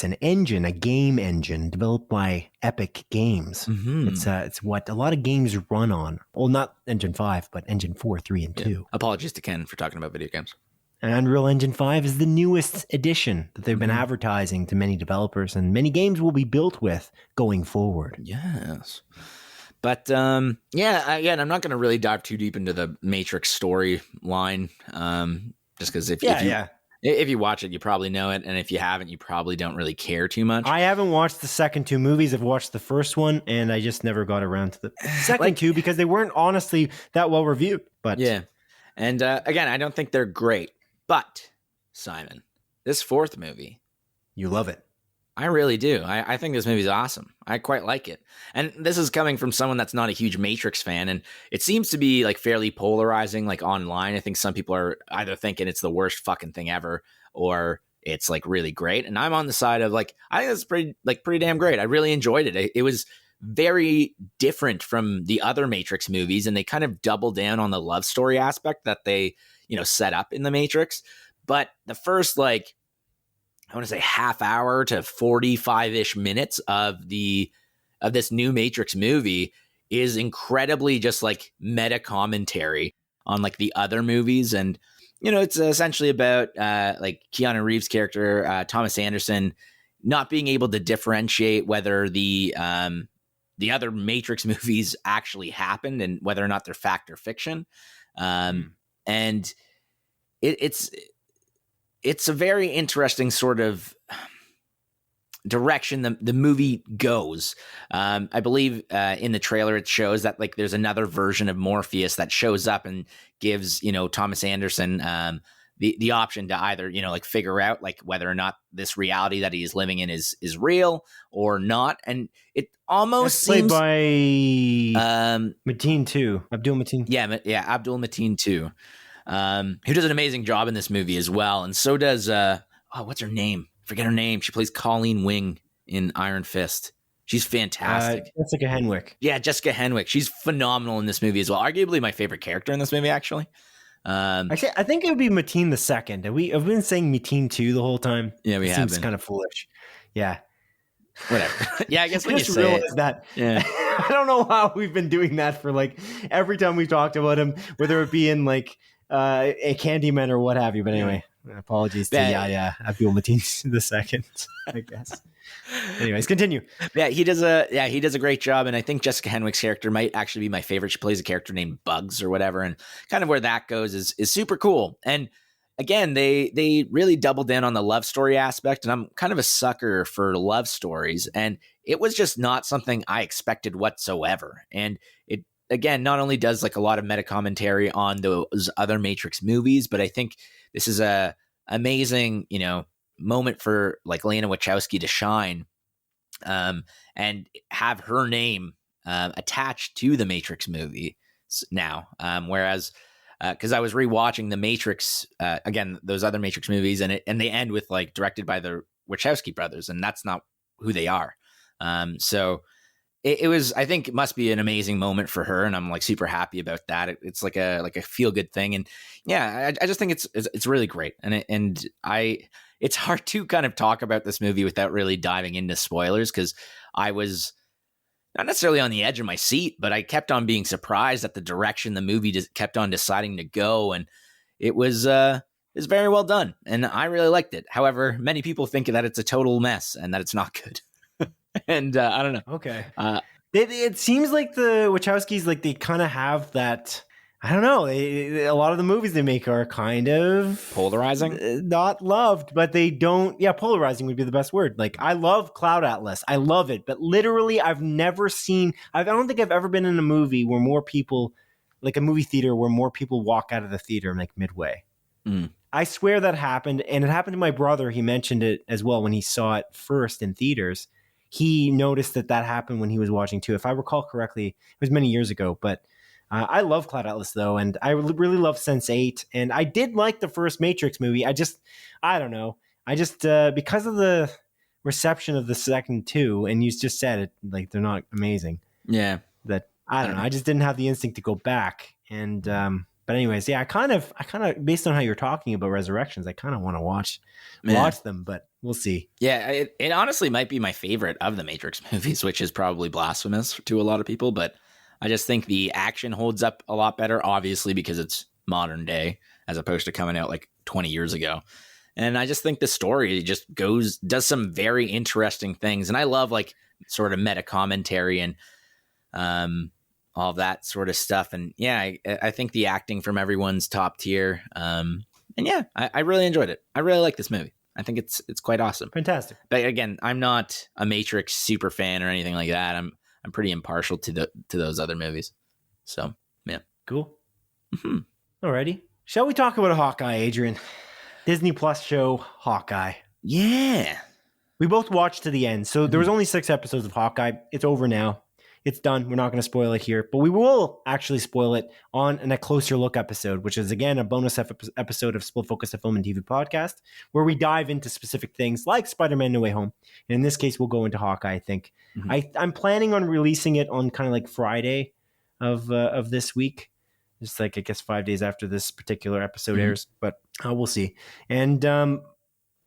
an engine, a game engine developed by Epic Games. It's what a lot of games run on. Well, not Engine 5, but Engine 4, 3, and 2. Apologies to Ken for talking about video games. And Unreal Engine 5 is the newest edition that they've been advertising to many developers, and many games will be built with going forward. Yes. But again, I'm not going to really dive too deep into the Matrix storyline, just because if you watch it, you probably know it, and if you haven't, you probably don't really care too much. I haven't watched the second 2 movies. I've watched the first one, and I just never got around to the second 2 because they weren't honestly that well reviewed. But yeah, and again, I don't think they're great. But Simon, this 4th movie, you love it. I really do. I think this movie's awesome. I quite like it. And this is coming from someone that's not a huge Matrix fan. And it seems to be like fairly polarizing, like online. I think some people are either thinking it's the worst fucking thing ever, or it's like really great. And I'm on the side of like, I think it's pretty damn great. I really enjoyed it. It was very different from the other Matrix movies. And they kind of double down on the love story aspect that they, set up in the Matrix. But the first, like, I want to say half hour to 45-ish minutes of this new Matrix movie is incredibly just like meta commentary on like the other movies. And, it's essentially about like Keanu Reeves' character, Thomas Anderson, not being able to differentiate whether the other Matrix movies actually happened and whether or not they're fact or fiction. And it's a very interesting sort of, direction the movie goes. I believe in the trailer it shows that like there's another version of Morpheus that shows up and gives, you know, Thomas Anderson the option to either, you know, like figure out like whether or not this reality that he is living in is real or not. And it almost played seems by Mateen too. Abdul Mateen. Yeah, Abdul Mateen too. Who does an amazing job in this movie as well. And so does what's her name? Forget her name. She plays Colleen Wing in Iron Fist. She's fantastic. Jessica Henwick. Yeah, Jessica Henwick. She's phenomenal in this movie as well. Arguably my favorite character in this movie, actually. Actually, I think it would be Mateen the second. Have been saying Mateen 2 the whole time? Yeah, we have been. Seems kind of foolish. Yeah. Whatever. Yeah, I guess when you just say realized it. That. Yeah. I don't know how we've been doing that for like every time we've talked about him, whether it be in like a Candyman or what have you. But anyway, apologies to Abdul Mateen the second, I guess. Anyways, continue. Yeah, he does a great job, and I think Jessica Henwick's character might actually be my favorite. She plays a character named Bugs or whatever, and kind of where that goes is super cool. And again, they really doubled in on the love story aspect, and I'm kind of a sucker for love stories, and it was just not something I expected whatsoever. And it again not only does like a lot of meta commentary on those other Matrix movies, but I think this is a amazing, you know, moment for like Lana Wachowski to shine and have her name attached to the Matrix movie now. Whereas because I was rewatching the Matrix again, those other Matrix movies, and they end with like directed by the Wachowski brothers, and that's not who they are. So it was, I think it must be an amazing moment for her, and I'm like super happy about that. It's like a feel good thing, and yeah, I just think it's really great, and it's hard to kind of talk about this movie without really diving into spoilers, because I was not necessarily on the edge of my seat, but I kept on being surprised at the direction the movie just kept on deciding to go, and it was very well done, and I really liked it. However, many people think that it's a total mess and that it's not good. And I don't know. Okay. It seems like the Wachowskis, like they kind of have that. I don't know. A lot of the movies they make are kind of polarizing, not loved, but they don't. Yeah, polarizing would be the best word. Like I love Cloud Atlas. I love it, but literally, I've never seen. I don't think I've ever been in a movie where more people, like a movie theater, where more people walk out of the theater like midway. I swear that happened, and it happened to my brother. He mentioned it as well when he saw it first in theaters. He noticed that happened when he was watching too. If I recall correctly, it was many years ago, but I love Cloud Atlas though. And I really love Sense8. And I did like the first Matrix movie. I don't know. Because of the reception of the second two, and you just said it, like they're not amazing. Yeah. That I don't know. I just didn't have the instinct to go back. And, but anyways, yeah, I kind of, based on how you're talking about Resurrections, I kind of want to watch them, but we'll see. Yeah, it honestly might be my favorite of the Matrix movies, which is probably blasphemous to a lot of people, but I just think the action holds up a lot better, obviously, because it's modern day as opposed to coming out like 20 years ago. And I just think the story just does some very interesting things. And I love like sort of meta commentary and all that sort of stuff. And yeah, I think the acting from everyone's top tier. And yeah, I really enjoyed it. I really like this movie. I think it's quite awesome. Fantastic. But again, I'm not a Matrix super fan or anything like that. I'm pretty impartial to those other movies. So yeah. Cool. Mm-hmm. Alrighty. Shall we talk about Hawkeye, Adrian? Disney Plus show Hawkeye. Yeah. We both watched to the end. So there was only 6 episodes of Hawkeye. It's over now. It's done. We're not going to spoil it here, but we will actually spoil it on a closer look episode, which is again a bonus episode of Split Focus, a film and TV podcast, where we dive into specific things like Spider-Man: No Way Home. And in this case, we'll go into Hawkeye. I think I'm planning on releasing it on kind of like Friday of this week, just like I guess 5 days after this particular episode airs. But we'll see. And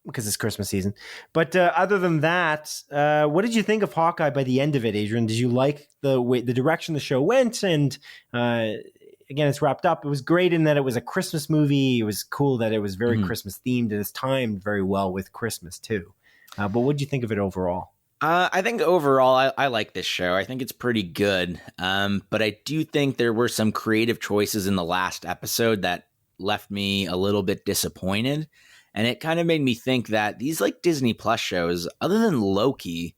because it's Christmas season. But other than that, what did you think of Hawkeye by the end of it, Adrian? Did you like the direction the show went? And again, it's wrapped up. It was great in that it was a Christmas movie. It was cool that it was very Christmas themed, and it's timed very well with Christmas too. But what did you think of it overall? I think overall, I like this show. I think it's pretty good. But I do think there were some creative choices in the last episode that left me a little bit disappointed. And it kind of made me think that these like Disney Plus shows, other than Loki,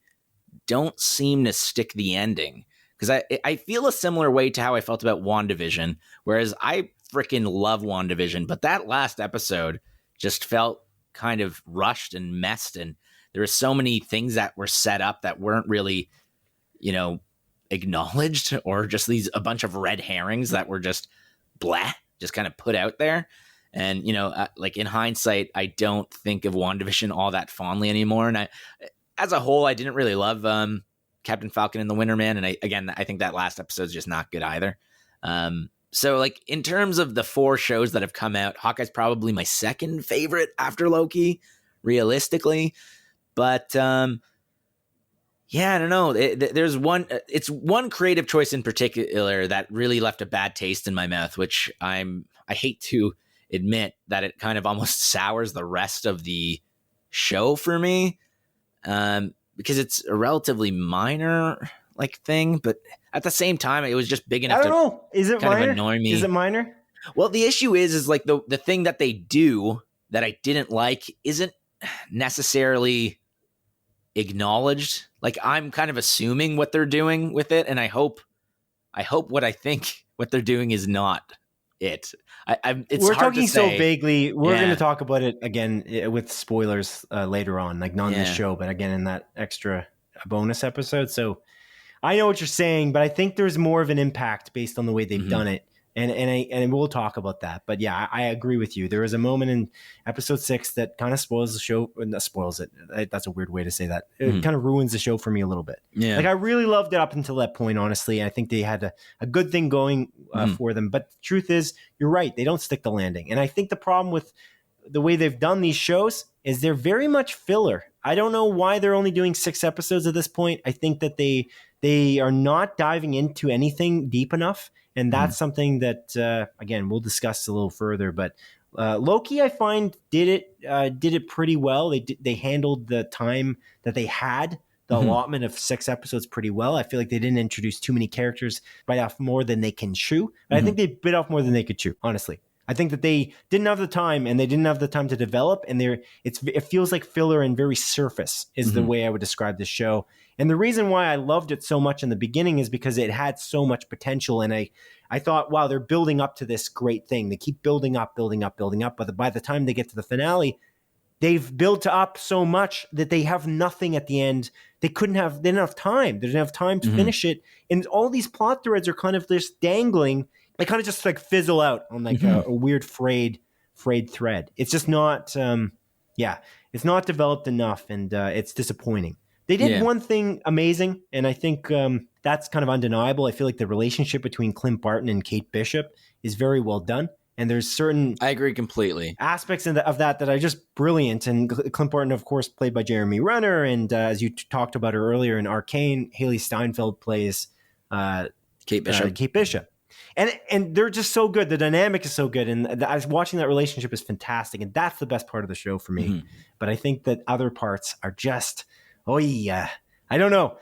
don't seem to stick the ending. Because I feel a similar way to how I felt about WandaVision, whereas I freaking love WandaVision, but that last episode just felt kind of rushed and messed, and there were so many things that were set up that weren't really, acknowledged, or just a bunch of red herrings that were just blah, just kind of put out there. And, like in hindsight, I don't think of WandaVision all that fondly anymore. And as a whole, I didn't really love Captain Falcon and the Winter Man. And I think that last episode is just not good either. So like in terms of the 4 shows that have come out, Hawkeye's probably my second favorite after Loki, realistically. But I don't know. There's it's one creative choice in particular that really left a bad taste in my mouth, which I hate to admit that it kind of almost sours the rest of the show for me, because it's a relatively minor like thing, but at the same time, it was just big enough to Is it kind minor? of annoy me. Is it minor? Well, the issue is like the thing that they do that I didn't like isn't necessarily acknowledged. Like I'm kind of assuming what they're doing with it, and I hope what I think what they're doing is not it. We're hard talking to say. so vaguely. We're going to talk about it again with spoilers later on, like not in the show, but again in that extra bonus episode. So I know what you're saying, but I think there's more of an impact based on the way they've done it. And we'll talk about that. But yeah, I agree with you. There is a moment in episode 6 that kind of spoils the show. Spoils it. That's a weird way to say that. It kind of ruins the show for me a little bit. Yeah. Like I really loved it up until that point, honestly. I think they had a good thing going for them. But the truth is, you're right. They don't stick the landing. And I think the problem with the way they've done these shows is they're very much filler. I don't know why they're only doing 6 episodes at this point. I think that they are not diving into anything deep enough. And that's something that, again, we'll discuss a little further. But Loki, I find, did it pretty well. They handled the time that they had, the allotment of 6 episodes, pretty well. I feel like they didn't introduce too many characters, bite off more than they can chew. But I think they bit off more than they could chew, honestly. I think that they didn't have the time, and they didn't have the time to develop. And it feels like filler and very surface is the way I would describe this show. And the reason why I loved it so much in the beginning is because it had so much potential. And I thought, wow, they're building up to this great thing. They keep building up. But by the time they get to the finale, they've built up so much that they have nothing at the end. They didn't have time. They didn't have time to finish it. And all these plot threads are kind of just dangling. They kind of just like fizzle out on like a weird frayed thread. It's just not, it's not developed enough, and it's disappointing. They did one thing amazing, and I think that's kind of undeniable. I feel like the relationship between Clint Barton and Kate Bishop is very well done, and there's certain I agree completely aspects of that are just brilliant. And Clint Barton, of course, played by Jeremy Renner, and as you talked about her earlier in Arcane, Haley Steinfeld plays Kate Bishop. And they're just so good. The dynamic is so good. And I was watching that relationship is fantastic. And that's the best part of the show for me. But I think that other parts are just, I don't know.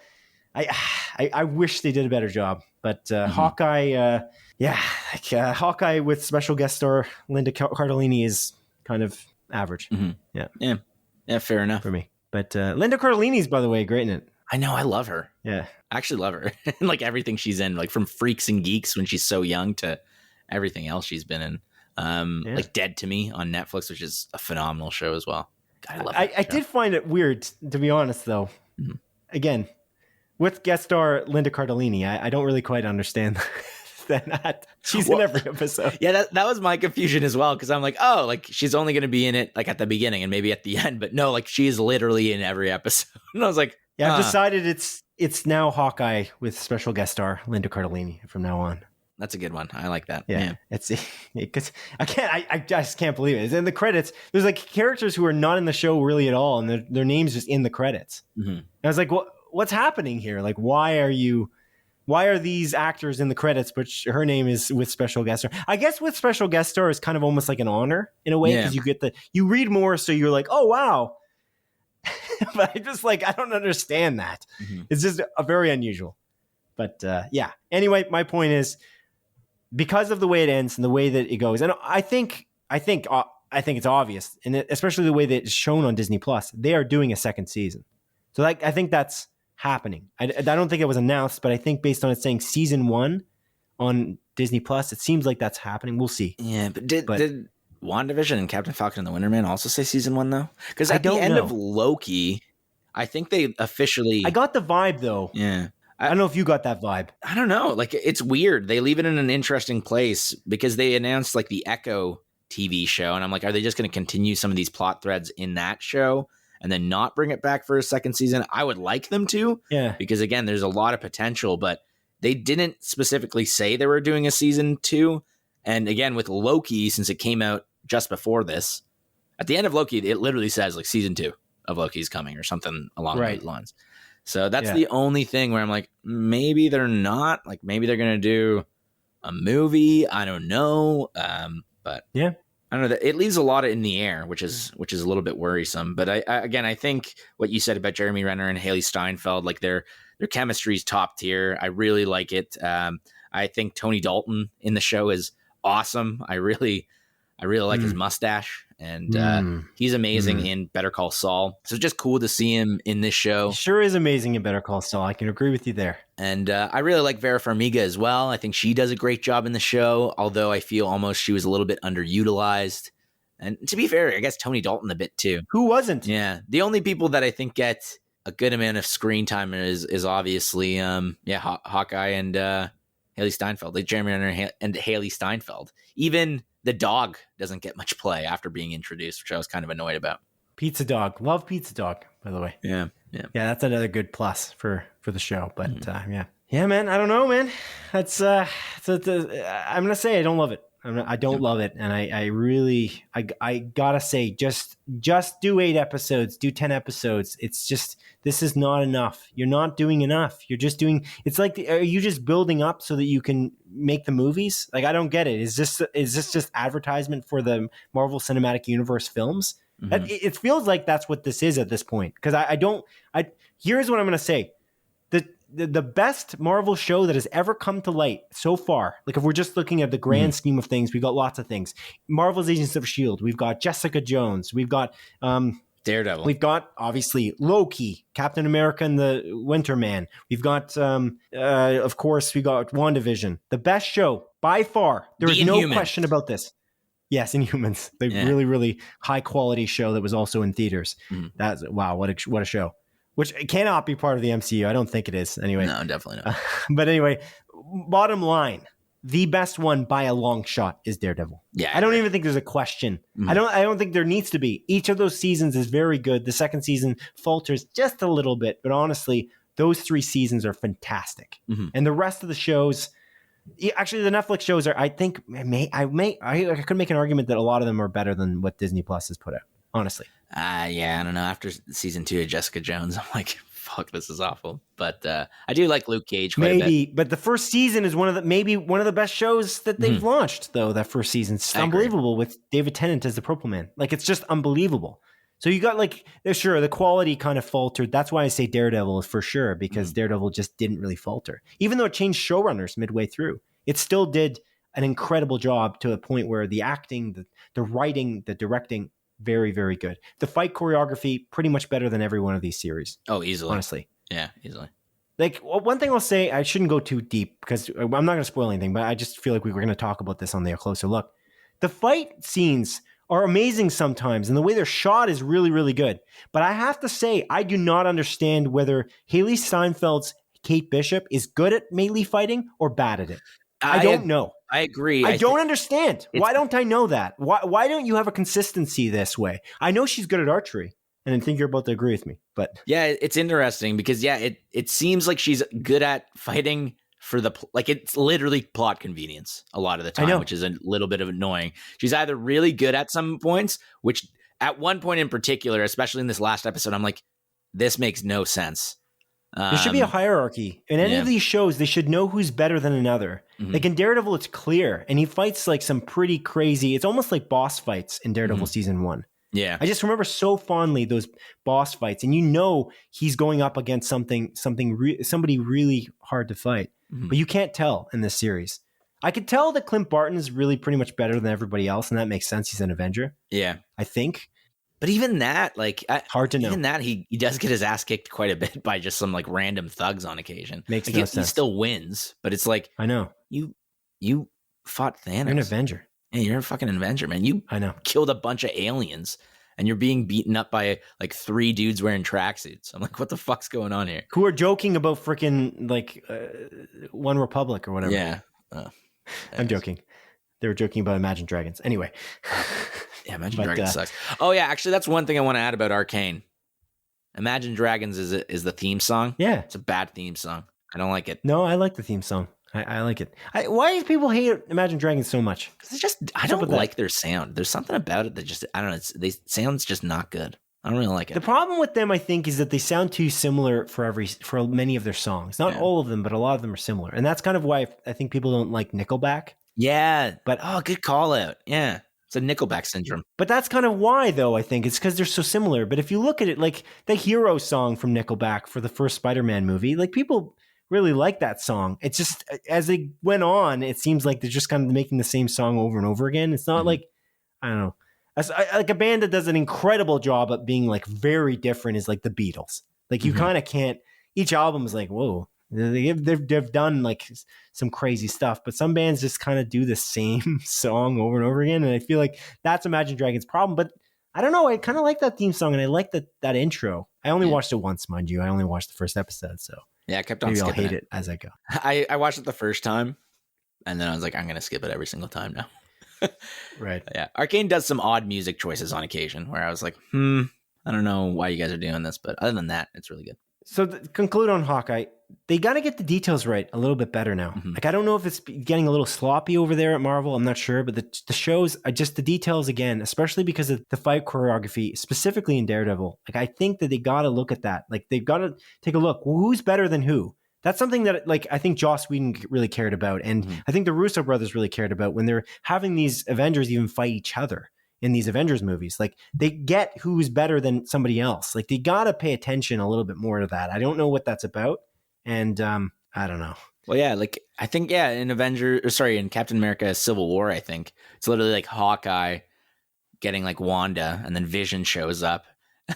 I wish they did a better job. But Hawkeye, Hawkeye with special guest star Linda Cardellini is kind of average. Yeah, fair enough for me. But Linda Cardellini is, by the way, great in it. I know, I love her. Yeah. I actually love her. Like everything she's in, like from Freaks and Geeks when she's so young to everything else she's been in. Like Dead to Me on Netflix, which is a phenomenal show as well. God, I love it. I did find it weird, to be honest, though. Again, with guest star Linda Cardellini, I don't really quite understand that. She's in every episode. Yeah, that was my confusion as well, because I'm like, oh, like she's only going to be in it like at the beginning and maybe at the end. But no, like she's literally in every episode. And I was like, yeah, I've decided it's now Hawkeye with special guest star Linda Cardellini from now on. That's a good one. I like that. Yeah. It's because I just can't believe it. It's in the credits. There's like characters who are not in the show really at all, and their names just in the credits. And I was like, what's happening here? Like, why are these actors in the credits, but her name is with special guest star? I guess with special guest star is kind of almost like an honor in a way, because you read more, so you're like, oh wow. But I just I don't understand that. It's just very unusual. But anyway, my point is, because of the way it ends and the way that it goes, and I think I think it's obvious, and especially the way that it's shown on Disney Plus, they are doing a second season. So like, I think that's happening. I don't think it was announced, but I think based on it saying season 1 on Disney Plus, it seems like that's happening. We'll see. Yeah, but did WandaVision and Captain Falcon and the Winter Man also say season 1 though? Because at the end of Loki, I think they officially. I got the vibe though. Yeah. I don't know if you got that vibe. I don't know. Like, it's weird. They leave it in an interesting place because they announced like the Echo TV show. And I'm like, are they just going to continue some of these plot threads in that show and then not bring it back for a second season? I would like them to. Yeah. Because again, there's a lot of potential, but they didn't specifically say they were doing a season 2. And again, with Loki, since it came out just before this, at the end of Loki, it literally says like season 2 of Loki's coming or something along those lines. So that's the only thing where I'm like, maybe they're not. Like, maybe they're going to do a movie. I don't know. But yeah, I don't know. It leaves a lot in the air, which is a little bit worrisome. But I think what you said about Jeremy Renner and Haley Steinfeld, like their chemistry is top tier. I really like it. I think Tony Dalton in the show is awesome. I really like his mustache. And he's amazing in Better Call Saul. So it's just cool to see him in this show. He sure is amazing in Better Call Saul. I can agree with you there. And I really like Vera Farmiga as well. I think she does a great job in the show, although I feel almost she was a little bit underutilized. And to be fair, I guess Tony Dalton a bit too. Who wasn't? Yeah. The only people that I think get a good amount of screen time is obviously Hawkeye and Haley Steinfeld. Like Jeremy Renner and Haley Steinfeld. Even the dog doesn't get much play after being introduced, which I was kind of annoyed about. Pizza Dog. Love Pizza Dog, by the way. Yeah. That's another good plus for the show. But yeah, man. I don't know, man. That's I'm gonna say I don't love it. I don't love it, and I really gotta say, just do 8 episodes, do 10 episodes. It's just, this is not enough. You're not doing enough. You're just doing. It's like, are you just building up so that you can make the movies? Like, I don't get it. Is this just advertisement for the Marvel Cinematic Universe films? Mm-hmm. It feels like that's what this is at this point. Because here's what I'm gonna say. The best Marvel show that has ever come to light so far, like if we're just looking at the grand scheme of things, we've got lots of things. Marvel's Agents of S.H.I.E.L.D., we've got Jessica Jones, we've got Daredevil, we've got obviously Loki, Captain America and the Winter Man, we've got of course we got WandaVision. The best show by far. There is no question about this. Yes, Inhumans, the really, really high quality show that was also in theaters. That's wow, what a show. Which cannot be part of the MCU. I don't think it is. Anyway. No, definitely not. But anyway, bottom line, the best one by a long shot is Daredevil. Yeah, I don't even think there's a question. I don't think there needs to be. Each of those seasons is very good. The second season falters just a little bit, but honestly, those 3 seasons are fantastic. And the rest of the shows, actually, the Netflix shows are. I think I could make an argument that a lot of them are better than what Disney Plus has put out. Honestly. I don't know. After season 2 of Jessica Jones, I'm like, fuck, this is awful. But I do like Luke Cage quite a bit. But the first season is one of the best shows that they've launched, though. That first season, it's unbelievable with David Tennant as the Purple Man. Like, it's just unbelievable. So you got sure, the quality kind of faltered. That's why I say Daredevil for sure, because Daredevil just didn't really falter. Even though it changed showrunners midway through, it still did an incredible job to a point where the acting, the writing, the directing, very, very good. The fight choreography, pretty much better than every one of these series. Oh, easily. Honestly. Yeah, easily. Like, one thing I'll say, I shouldn't go too deep because I'm not going to spoil anything, but I just feel like we were going to talk about this on the Closer Look. The fight scenes are amazing sometimes, and the way they're shot is really, really good. But I have to say, I do not understand whether Haley Steinfeld's Kate Bishop is good at melee fighting or bad at it. I don't know. I agree. I don't understand. Why don't I know that? Why don't you have a consistency this way? I know she's good at archery, and I think you're about to agree with me. But yeah, it's interesting because it seems like she's good at fighting for it's literally plot convenience a lot of the time, which is a little bit of annoying. She's either really good at some points, which at one point in particular, especially in this last episode, I'm like, this makes no sense. There should be a hierarchy. In any of these shows, they should know who's better than another. Like in Daredevil, it's clear. And he fights like some pretty crazy, it's almost like boss fights in Daredevil season 1. Yeah. I just remember so fondly those boss fights. And he's going up against somebody really hard to fight. But you can't tell in this series. I could tell that Clint Barton is really pretty much better than everybody else, and that makes sense. He's an Avenger. Yeah. I think. But even that, like, hard to know. Even that, he does get his ass kicked quite a bit by just some like random thugs on occasion. Makes like, no he sense. still wins, but it's like, I know. You fought Thanos. You're an Avenger. Yeah, you're a fucking Avenger, man. I know. Killed a bunch of aliens, and you're being beaten up by like 3 dudes wearing tracksuits. I'm like, what the fuck's going on here? Who are joking about freaking like One Republic or whatever. Yeah. I'm joking. They were joking about Imagine Dragons. Anyway. Yeah, Imagine Dragons sucks. Oh yeah, actually, that's one thing I want to add about Arcane. Imagine Dragons is the theme song. Yeah. It's a bad theme song. I don't like it. No, I like the theme song. I like it. Why do people hate Imagine Dragons so much? Because I don't like their sound. There's something about it that just, I don't know. Sound's just not good. I don't really like it. The problem with them, I think, is that they sound too similar for many of their songs. Not all of them, but a lot of them are similar. And that's kind of why I think people don't like Nickelback. Yeah. But, good call out. Yeah. It's a Nickelback syndrome. But that's kind of why, though, I think. It's because they're so similar. But if you look at it, like the Hero song from Nickelback for the first Spider-Man movie, like people really like that song. It's just, as they went on, it seems like they're just kind of making the same song over and over again. It's not like, I don't know. Like a band that does an incredible job at being like very different is like the Beatles. Like you kind of can't, each album is like, whoa, they've done like some crazy stuff, but some bands just kind of do the same song over and over again. And I feel like that's Imagine Dragons' problem, but I don't know. I kind of like that theme song and I like that intro. I only watched it once, mind you. I only watched the first episode. So yeah, I kept on maybe skipping I'll hate it as I go. I watched it the first time and then I was like, I'm going to skip it every single time now. Right. Yeah. Arcane does some odd music choices on occasion where I was like, I don't know why you guys are doing this, but other than that, it's really good. So to conclude on Hawkeye, they got to get the details right a little bit better now. Like, I don't know if it's getting a little sloppy over there at Marvel. I'm not sure, but the shows are just the details again, especially because of the fight choreography, specifically in Daredevil. Like, I think that they got to look at that. Like, they've got to take a look. Well, who's better than who? That's something that, like, I think Joss Whedon really cared about. And I think the Russo brothers really cared about when they're having these Avengers even fight each other in these Avengers movies. Like, they get who's better than somebody else. Like, they got to pay attention a little bit more to that. I don't know what that's about. And I don't know. Well, yeah, like, I think, in Captain America Civil War, I think it's literally like Hawkeye getting like Wanda and then Vision shows up.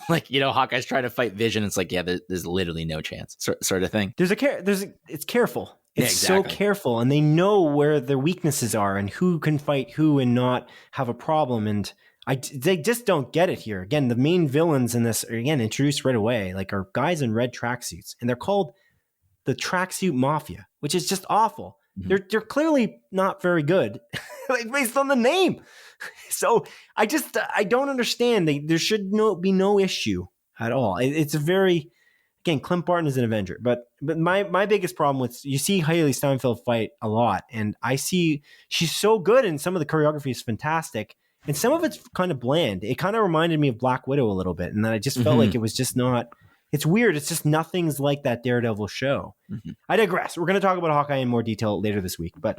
Like, Hawkeye's trying to fight Vision. It's like, yeah, there's literally no chance, sort of thing. It's careful. It's exactly. So careful, and they know where their weaknesses are and who can fight who and not have a problem. And they just don't get it here. Again, the main villains in this are, again, introduced right away, like, are guys in red tracksuits, and they're called the Tracksuit Mafia, which is just awful. They're clearly not very good, like, based on the name. So I don't understand. There should be no issue at all. It's a very, again, Clint Barton is an Avenger, but my biggest problem with, you see Hailey Steinfeld fight a lot, and I see she's so good, and some of the choreography is fantastic, and some of it's kind of bland. It kind of reminded me of Black Widow a little bit, and then I just felt like it was just not. It's weird. It's just nothing's like that Daredevil show. I digress. We're going to talk about Hawkeye in more detail later this week, but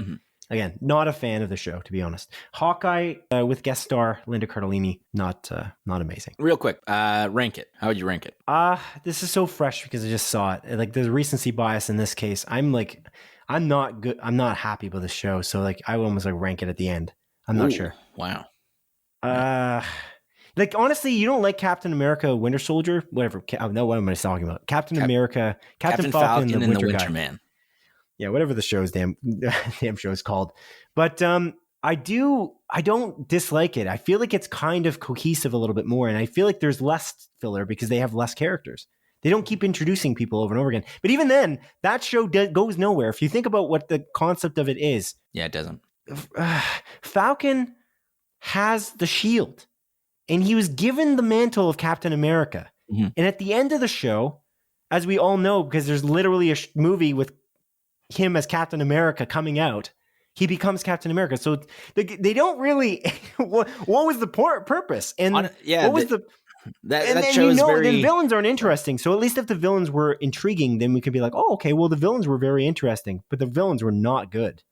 again, not a fan of the show, to be honest. Hawkeye with guest star Linda Cardellini, not amazing. Real quick, rank it. How would you rank it? This is so fresh because I just saw it. Like, there's recency bias in this case. I'm not good. I'm not happy with the show, so like I would almost like rank it at the end. I'm not sure. Wow. Like, honestly, you don't like Captain America, Winter Soldier, whatever. No, what am I talking about? Captain America, Captain Falcon, and the Winter Man. Yeah, whatever the show's damn show is called. But I don't dislike it. I feel like it's kind of cohesive a little bit more, and I feel like there's less filler because they have less characters. They don't keep introducing people over and over again. But even then, that show goes nowhere. If you think about what the concept of it is. Yeah, it doesn't. Falcon has the shield, and he was given the mantle of Captain America. And at the end of the show, as we all know, because there's literally a movie with him as Captain America coming out, he becomes Captain America. So they don't really. What was the purpose? And what was the? That shows the villains aren't interesting. So at least if the villains were intriguing, then we could be like, oh, okay, well, the villains were very interesting, but the villains were not good.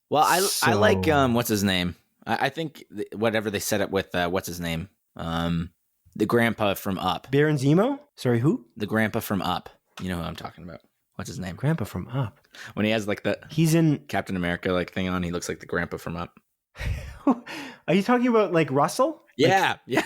Well, I like what's his name? I think whatever they set up with what's his name, the grandpa from Up. Baron Zemo? Sorry, who? The grandpa from Up. You know who I'm talking about. What's his name? Grandpa from Up. When he has like the He's in Captain America like thing on, he looks like the grandpa from Up. Are you talking about like Russell? Yeah, yeah.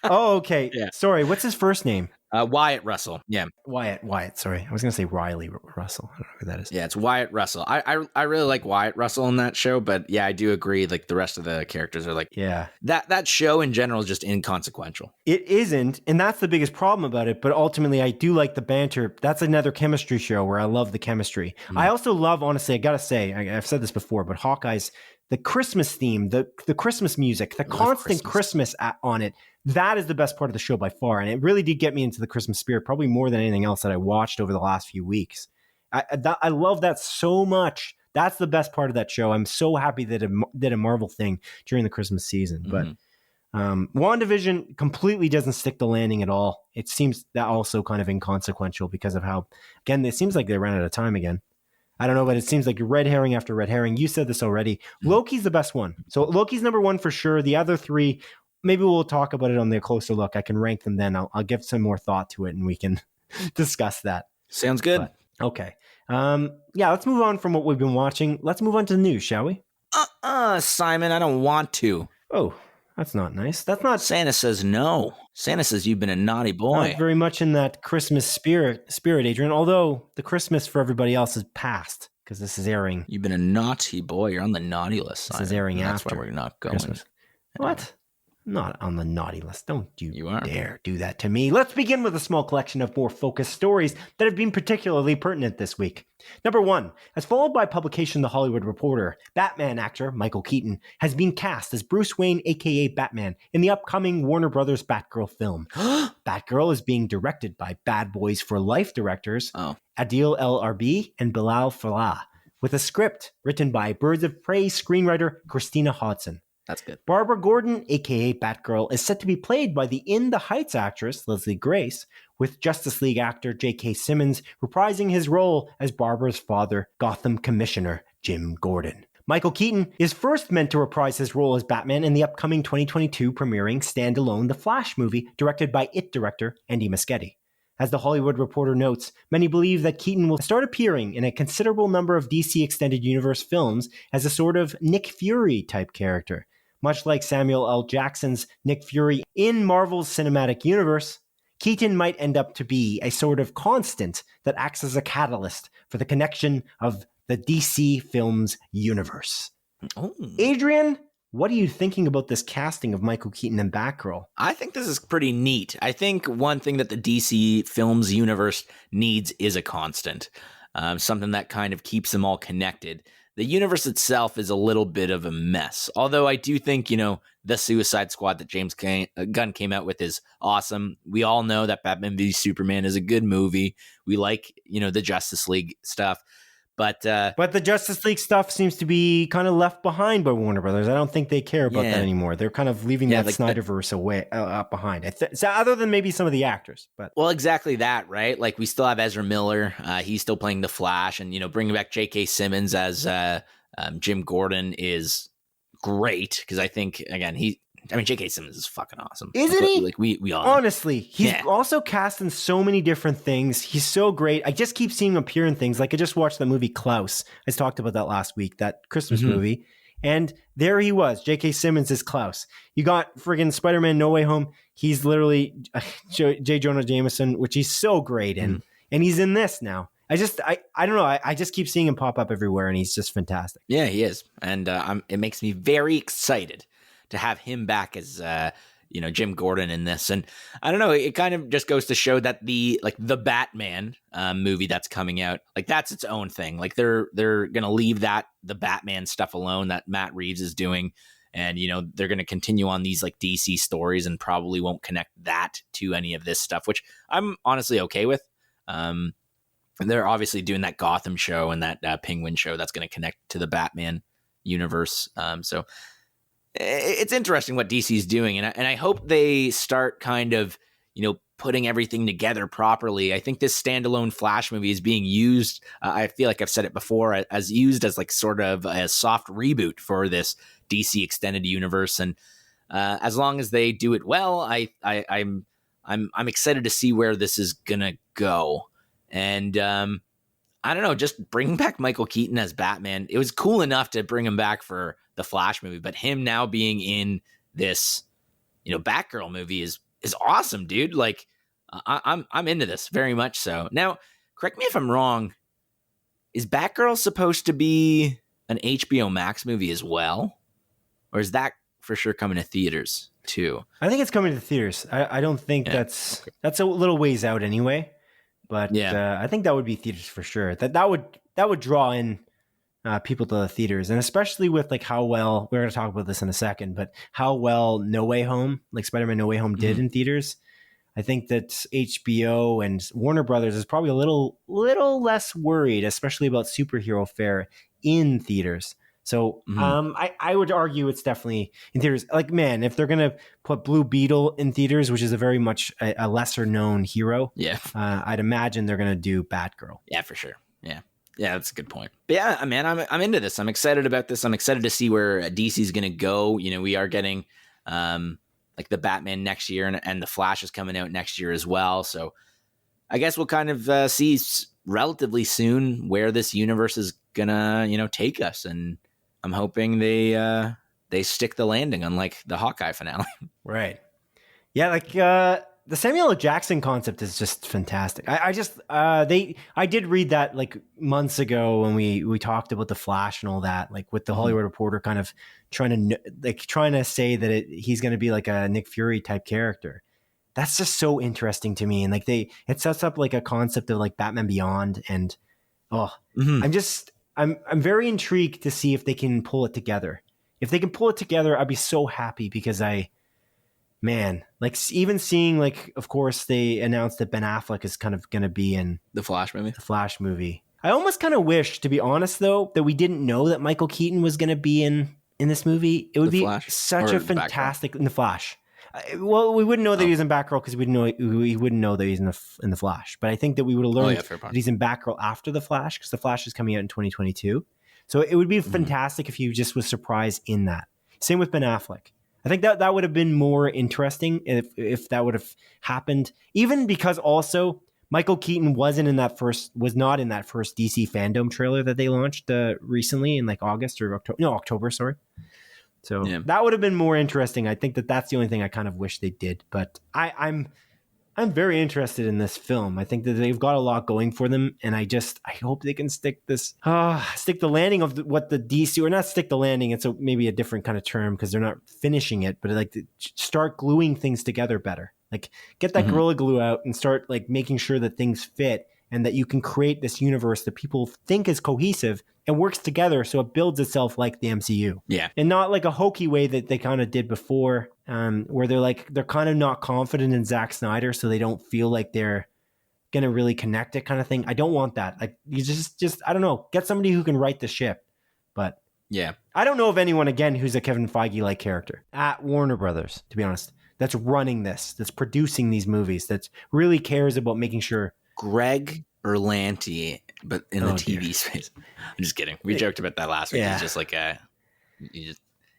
Oh, okay. Yeah. Sorry, what's his first name? Wyatt Russell. Yeah. Wyatt. Sorry. I was going to say Riley Russell. I don't know who that is. Yeah, it's Wyatt Russell. I really like Wyatt Russell in that show, but yeah, I do agree. Like the rest of the characters are like, yeah, that show in general is just inconsequential. It isn't, and that's the biggest problem about it. But ultimately, I do like the banter. That's another chemistry show where I love the chemistry. I also love, honestly, I gotta say, I've said this before, but Hawkeye's the Christmas theme, the Christmas music, the constant Christmas on it. That is the best part of the show by far, and it really did get me into the Christmas spirit, probably more than anything else that I watched over the last few weeks. I love that so much. That's the best part of that show. I'm so happy that it did a Marvel thing during the Christmas season. But WandaVision completely doesn't stick the landing at all. It seems that also kind of inconsequential because of how, again, it seems like they ran out of time again. I don't know, but it seems like red herring after red herring. You said this already. Loki's the best one. So Loki's number one for sure. The other three, maybe we'll talk about it on the closer look. I can rank them then. I'll give some more thought to it and we can discuss that. Sounds good. But, okay. Yeah, let's move on from what we've been watching. Let's move on to the news, shall we? Simon, I don't want to. Oh, that's not nice. That's not... Santa says no. Santa says you've been a naughty boy. Not very much in that Christmas spirit, Adrian, although the Christmas for everybody else is past because this is airing. You've been a naughty boy. You're on the naughty list, Simon. This is airing after. That's why we're not going. Christmas. What? Not on the naughty list. Don't you are. dare do that to me. Let's begin with a small collection of more focused stories that have been particularly pertinent this week. Number one, as followed by publication The Hollywood Reporter, Batman actor Michael Keaton has been cast as Bruce Wayne, aka Batman, in the upcoming Warner Brothers Batgirl film. Batgirl is being directed by Bad Boys for Life directors Adil El Arbi and Bilal Fallah, with a script written by Birds of Prey screenwriter Christina Hodson. That's good. Barbara Gordon, a.k.a. Batgirl, is set to be played by the In the Heights actress, Leslie Grace, with Justice League actor J.K. Simmons reprising his role as Barbara's father, Gotham Commissioner Jim Gordon. Michael Keaton is first meant to reprise his role as Batman in the upcoming 2022 premiering standalone The Flash movie directed by IT director Andy Muschietti. As The Hollywood Reporter notes, many believe that Keaton will start appearing in a considerable number of DC Extended Universe films as a sort of Nick Fury-type character. Much like Samuel L. Jackson's Nick Fury in Marvel's Cinematic Universe, Keaton might end up to be a sort of constant that acts as a catalyst for the connection of the DC films universe. Oh. Adrian, what are you thinking about this casting of Michael Keaton and Batgirl? I think this is pretty neat. I think one thing that the DC films universe needs is a constant, something that kind of keeps them all connected. The universe itself is a little bit of a mess. Although I do think, the Suicide Squad that James Gunn came out with is awesome. We all know that Batman v Superman is a good movie. We like, the Justice League stuff. But the Justice League stuff seems to be kind of left behind by Warner Brothers. I don't think they care about that anymore. They're kind of leaving that Snyderverse away behind. So other than maybe some of the actors, but well, exactly that, right? Like we still have Ezra Miller. He's still playing the Flash, and bringing back J.K. Simmons as Jim Gordon is great because I think again J.K. Simmons is fucking awesome. Isn't he? Like we all honestly, he's also cast in so many different things. He's so great. I just keep seeing him appear in things. Like I just watched the movie Klaus. I talked about that last week, that Christmas movie. And there he was. J.K. Simmons is Klaus. You got friggin' Spider-Man No Way Home. He's literally J. Jonah Jameson, which he's so great in. And he's in this now. I don't know. I just keep seeing him pop up everywhere, and he's just fantastic. Yeah, he is. And it makes me very excited to have him back as Jim Gordon in this. And I don't know, it kind of just goes to show that the Batman movie that's coming out, like that's its own thing. Like they're gonna leave the Batman stuff alone that Matt Reeves is doing, and they're gonna continue on these like DC stories and probably won't connect that to any of this stuff, which I'm honestly okay with. And they're obviously doing that Gotham show and that Penguin show that's gonna connect to the Batman universe. So it's interesting what DC is doing, and I hope they start kind of, putting everything together properly. I think this standalone Flash movie is being used. I feel like I've said it before, as used as like sort of a soft reboot for this DC extended universe. And as long as they do it well, I'm excited to see where this is gonna go. And I don't know, just bringing back Michael Keaton as Batman. It was cool enough to bring him back for the Flash movie, but him now being in this, Batgirl movie is awesome, dude. Like, I'm into this very much so. Now, correct me if I'm wrong. Is Batgirl supposed to be an HBO Max movie as well, or is that for sure coming to theaters too? I think it's coming to theaters. I don't think that's a little ways out anyway. But I think that would be theaters for sure. That would draw in people to the theaters, and especially with like how well, we're going to talk about this in a second, but how well No Way Home, like Spider-Man No Way Home, did in theaters. I think that HBO and Warner Brothers is probably a little less worried, especially about superhero fare in theaters. So I would argue it's definitely in theaters. Like, man, if they're going to put Blue Beetle in theaters, which is a very much a lesser known hero, I'd imagine they're going to do Batgirl. Yeah, for sure. Yeah, that's a good point. But yeah, man, I'm into this. I'm excited about this. I'm excited to see where DC's going to go. We are getting like the Batman next year, and the Flash is coming out next year as well. So I guess we'll kind of see relatively soon where this universe is gonna take us, and I'm hoping they stick the landing, unlike the Hawkeye finale. Right. Yeah, like the Samuel L. Jackson concept is just fantastic. I did read that like months ago when we talked about the Flash and all that, like with the Hollywood Reporter kind of trying to say that he's going to be like a Nick Fury type character. That's just so interesting to me, and like it sets up like a concept of like Batman Beyond, and I'm very intrigued to see if they can pull it together. If they can pull it together, I'd be so happy, because like even seeing, like, of course they announced that Ben Affleck is kind of going to be in the Flash movie. I almost kind of wish, to be honest though, that we didn't know that Michael Keaton was going to be in this movie. It would be such a fantastic in the Flash. Well, we wouldn't know that he was in Batgirl because we wouldn't know that he's in the Flash. But I think that we would have learned that he's in Batgirl after the Flash, because the Flash is coming out in 2022. So it would be fantastic if he just was surprised in that. Same with Ben Affleck. I think that would have been more interesting if that would have happened. Even because also Michael Keaton was not in that first DC Fandom trailer that they launched recently in like August or October. Sorry. So that would have been more interesting. I think that's the only thing I kind of wish they did. But I'm very interested in this film. I think that they've got a lot going for them, and I hope they can stick the landing of what the DC, or not stick the landing. It's maybe a different kind of term because they're not finishing it, but like start gluing things together better. Like get that Gorilla Glue out and start like making sure that things fit, and that you can create this universe that people think is cohesive and works together, so it builds itself like the MCU. Yeah. And not like a hokey way that they kind of did before, where they're kind of not confident in Zack Snyder, so they don't feel like they're going to really connect it kind of thing. I don't want that. Like, you just I don't know, get somebody who can right the ship. But yeah, I don't know of anyone, again, who's a Kevin Feige-like character at Warner Brothers, to be honest, that's running this, that's producing these movies, that really cares about making sure. Greg Berlanti, but in the TV space. I'm just kidding. We joked about that last week. Yeah. He's just like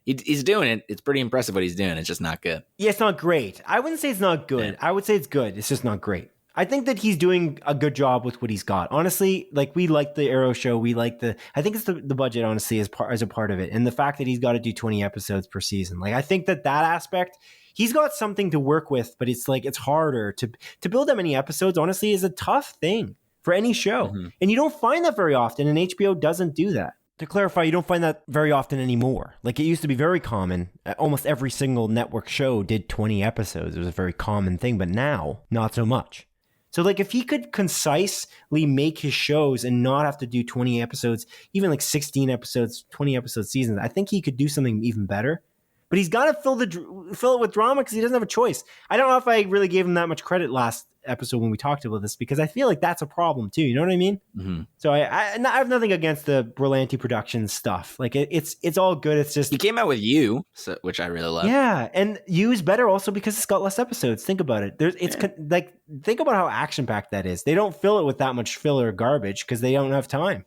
he's doing it. It's pretty impressive what he's doing. It's just not good. Yeah, it's not great. I wouldn't say it's not good. Yeah. I would say it's good. It's just not great. I think that he's doing a good job with what he's got. Honestly, like, we like the Arrow show. We like I think it's the budget, honestly, as a part of it. And the fact that he's got to do 20 episodes per season. Like, I think that aspect, he's got something to work with, but it's like, it's harder to build that many episodes, honestly, is a tough thing for any show. And you don't find that very often, and HBO doesn't do that. To clarify, you don't find that very often anymore. Like, it used to be very common. Almost every single network show did 20 episodes. It was a very common thing, but now, not so much. So, like, if he could concisely make his shows and not have to do 20 episodes, even like 16 episodes, 20 episode seasons, I think he could do something even better. But he's got to fill it with drama, because he doesn't have a choice. I don't know if I really gave him that much credit last episode when we talked about this, because I feel like that's a problem too. You know what I mean? So I have nothing against the Berlanti Productions stuff. Like, it's all good. It's just, he came out with You, which I really love. Yeah, and You is better also because it's got less episodes. Think about it. Think about how action packed that is. They don't fill it with that much filler garbage because they don't have time.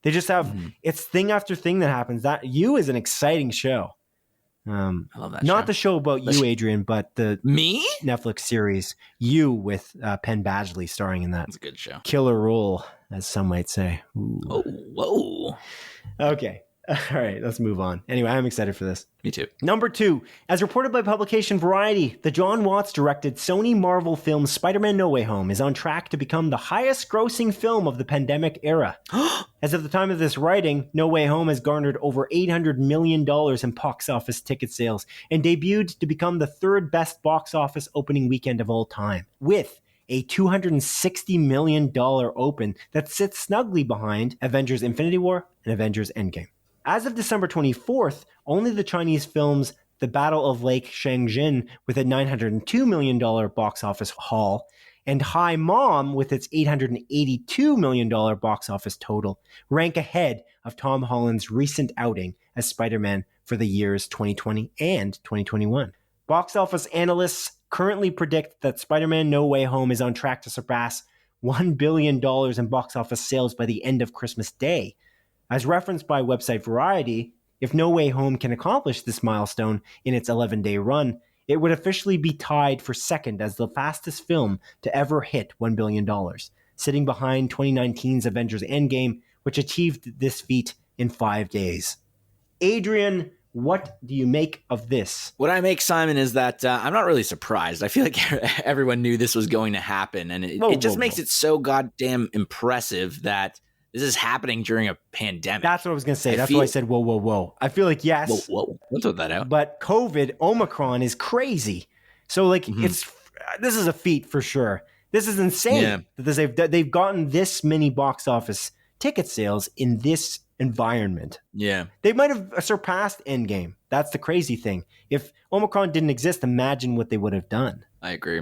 They just have it's thing after thing that happens. That You is an exciting show. I love that Not show. the show about you, Adrian, but the Me? Netflix series You with Penn Badgley starring in that. It's a good show. Killer role, as some might say. Ooh. Oh, whoa. Okay. All right, let's move on. Anyway, I'm excited for this. Me too. Number 2, as reported by publication Variety, the John Watts-directed Sony Marvel film Spider-Man No Way Home is on track to become the highest-grossing film of the pandemic era. As of the time of this writing, No Way Home has garnered over $800 million in box office ticket sales and debuted to become the third best box office opening weekend of all time, with a $260 million open that sits snugly behind Avengers Infinity War and Avengers Endgame. As of December 24th, only the Chinese films The Battle of Lake Changjin with a $902 million box office haul and Hi Mom with its $882 million box office total rank ahead of Tom Holland's recent outing as Spider-Man for the years 2020 and 2021. Box office analysts currently predict that Spider-Man No Way Home is on track to surpass $1 billion in box office sales by the end of Christmas Day. As referenced by website Variety, if No Way Home can accomplish this milestone in its 11-day run, it would officially be tied for second as the fastest film to ever hit $1 billion, sitting behind 2019's Avengers Endgame, which achieved this feat in 5 days. Adrian, what do you make of this? What I make, Simon, is that I'm not really surprised. I feel like everyone knew this was going to happen, and it just makes it so goddamn impressive that this is happening during a pandemic. That's what I was going to say. That's why I said, whoa, whoa, whoa. I feel like, yes. Whoa. Don't throw that out. But COVID, Omicron is crazy. So, like, this is a feat for sure. This is insane that they've gotten this many box office ticket sales in this environment. Yeah. They might have surpassed Endgame. That's the crazy thing. If Omicron didn't exist, imagine what they would have done. I agree.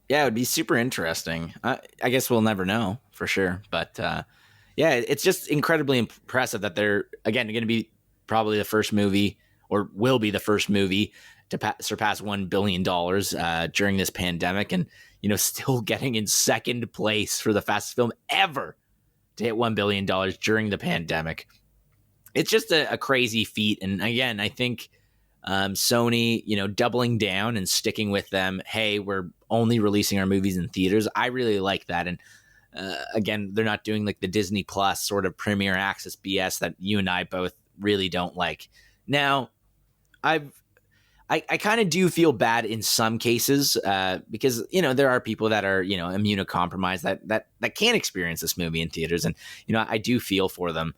Yeah, it would be super interesting. I guess we'll never know for sure. But, yeah, it's just incredibly impressive that they're, again, going to be probably the first movie, or will be the first movie, to surpass $1 billion during this pandemic, and, still getting in second place for the fastest film ever to hit $1 billion during the pandemic. It's just a crazy feat. And again, I think Sony, doubling down and sticking with them, hey, we're only releasing our movies in theaters. I really like that. And again, they're not doing like the Disney Plus sort of premiere access BS that you and I both really don't like. Now, I kind of do feel bad in some cases because, there are people that are, immunocompromised that can't experience this movie in theaters. And, I do feel for them.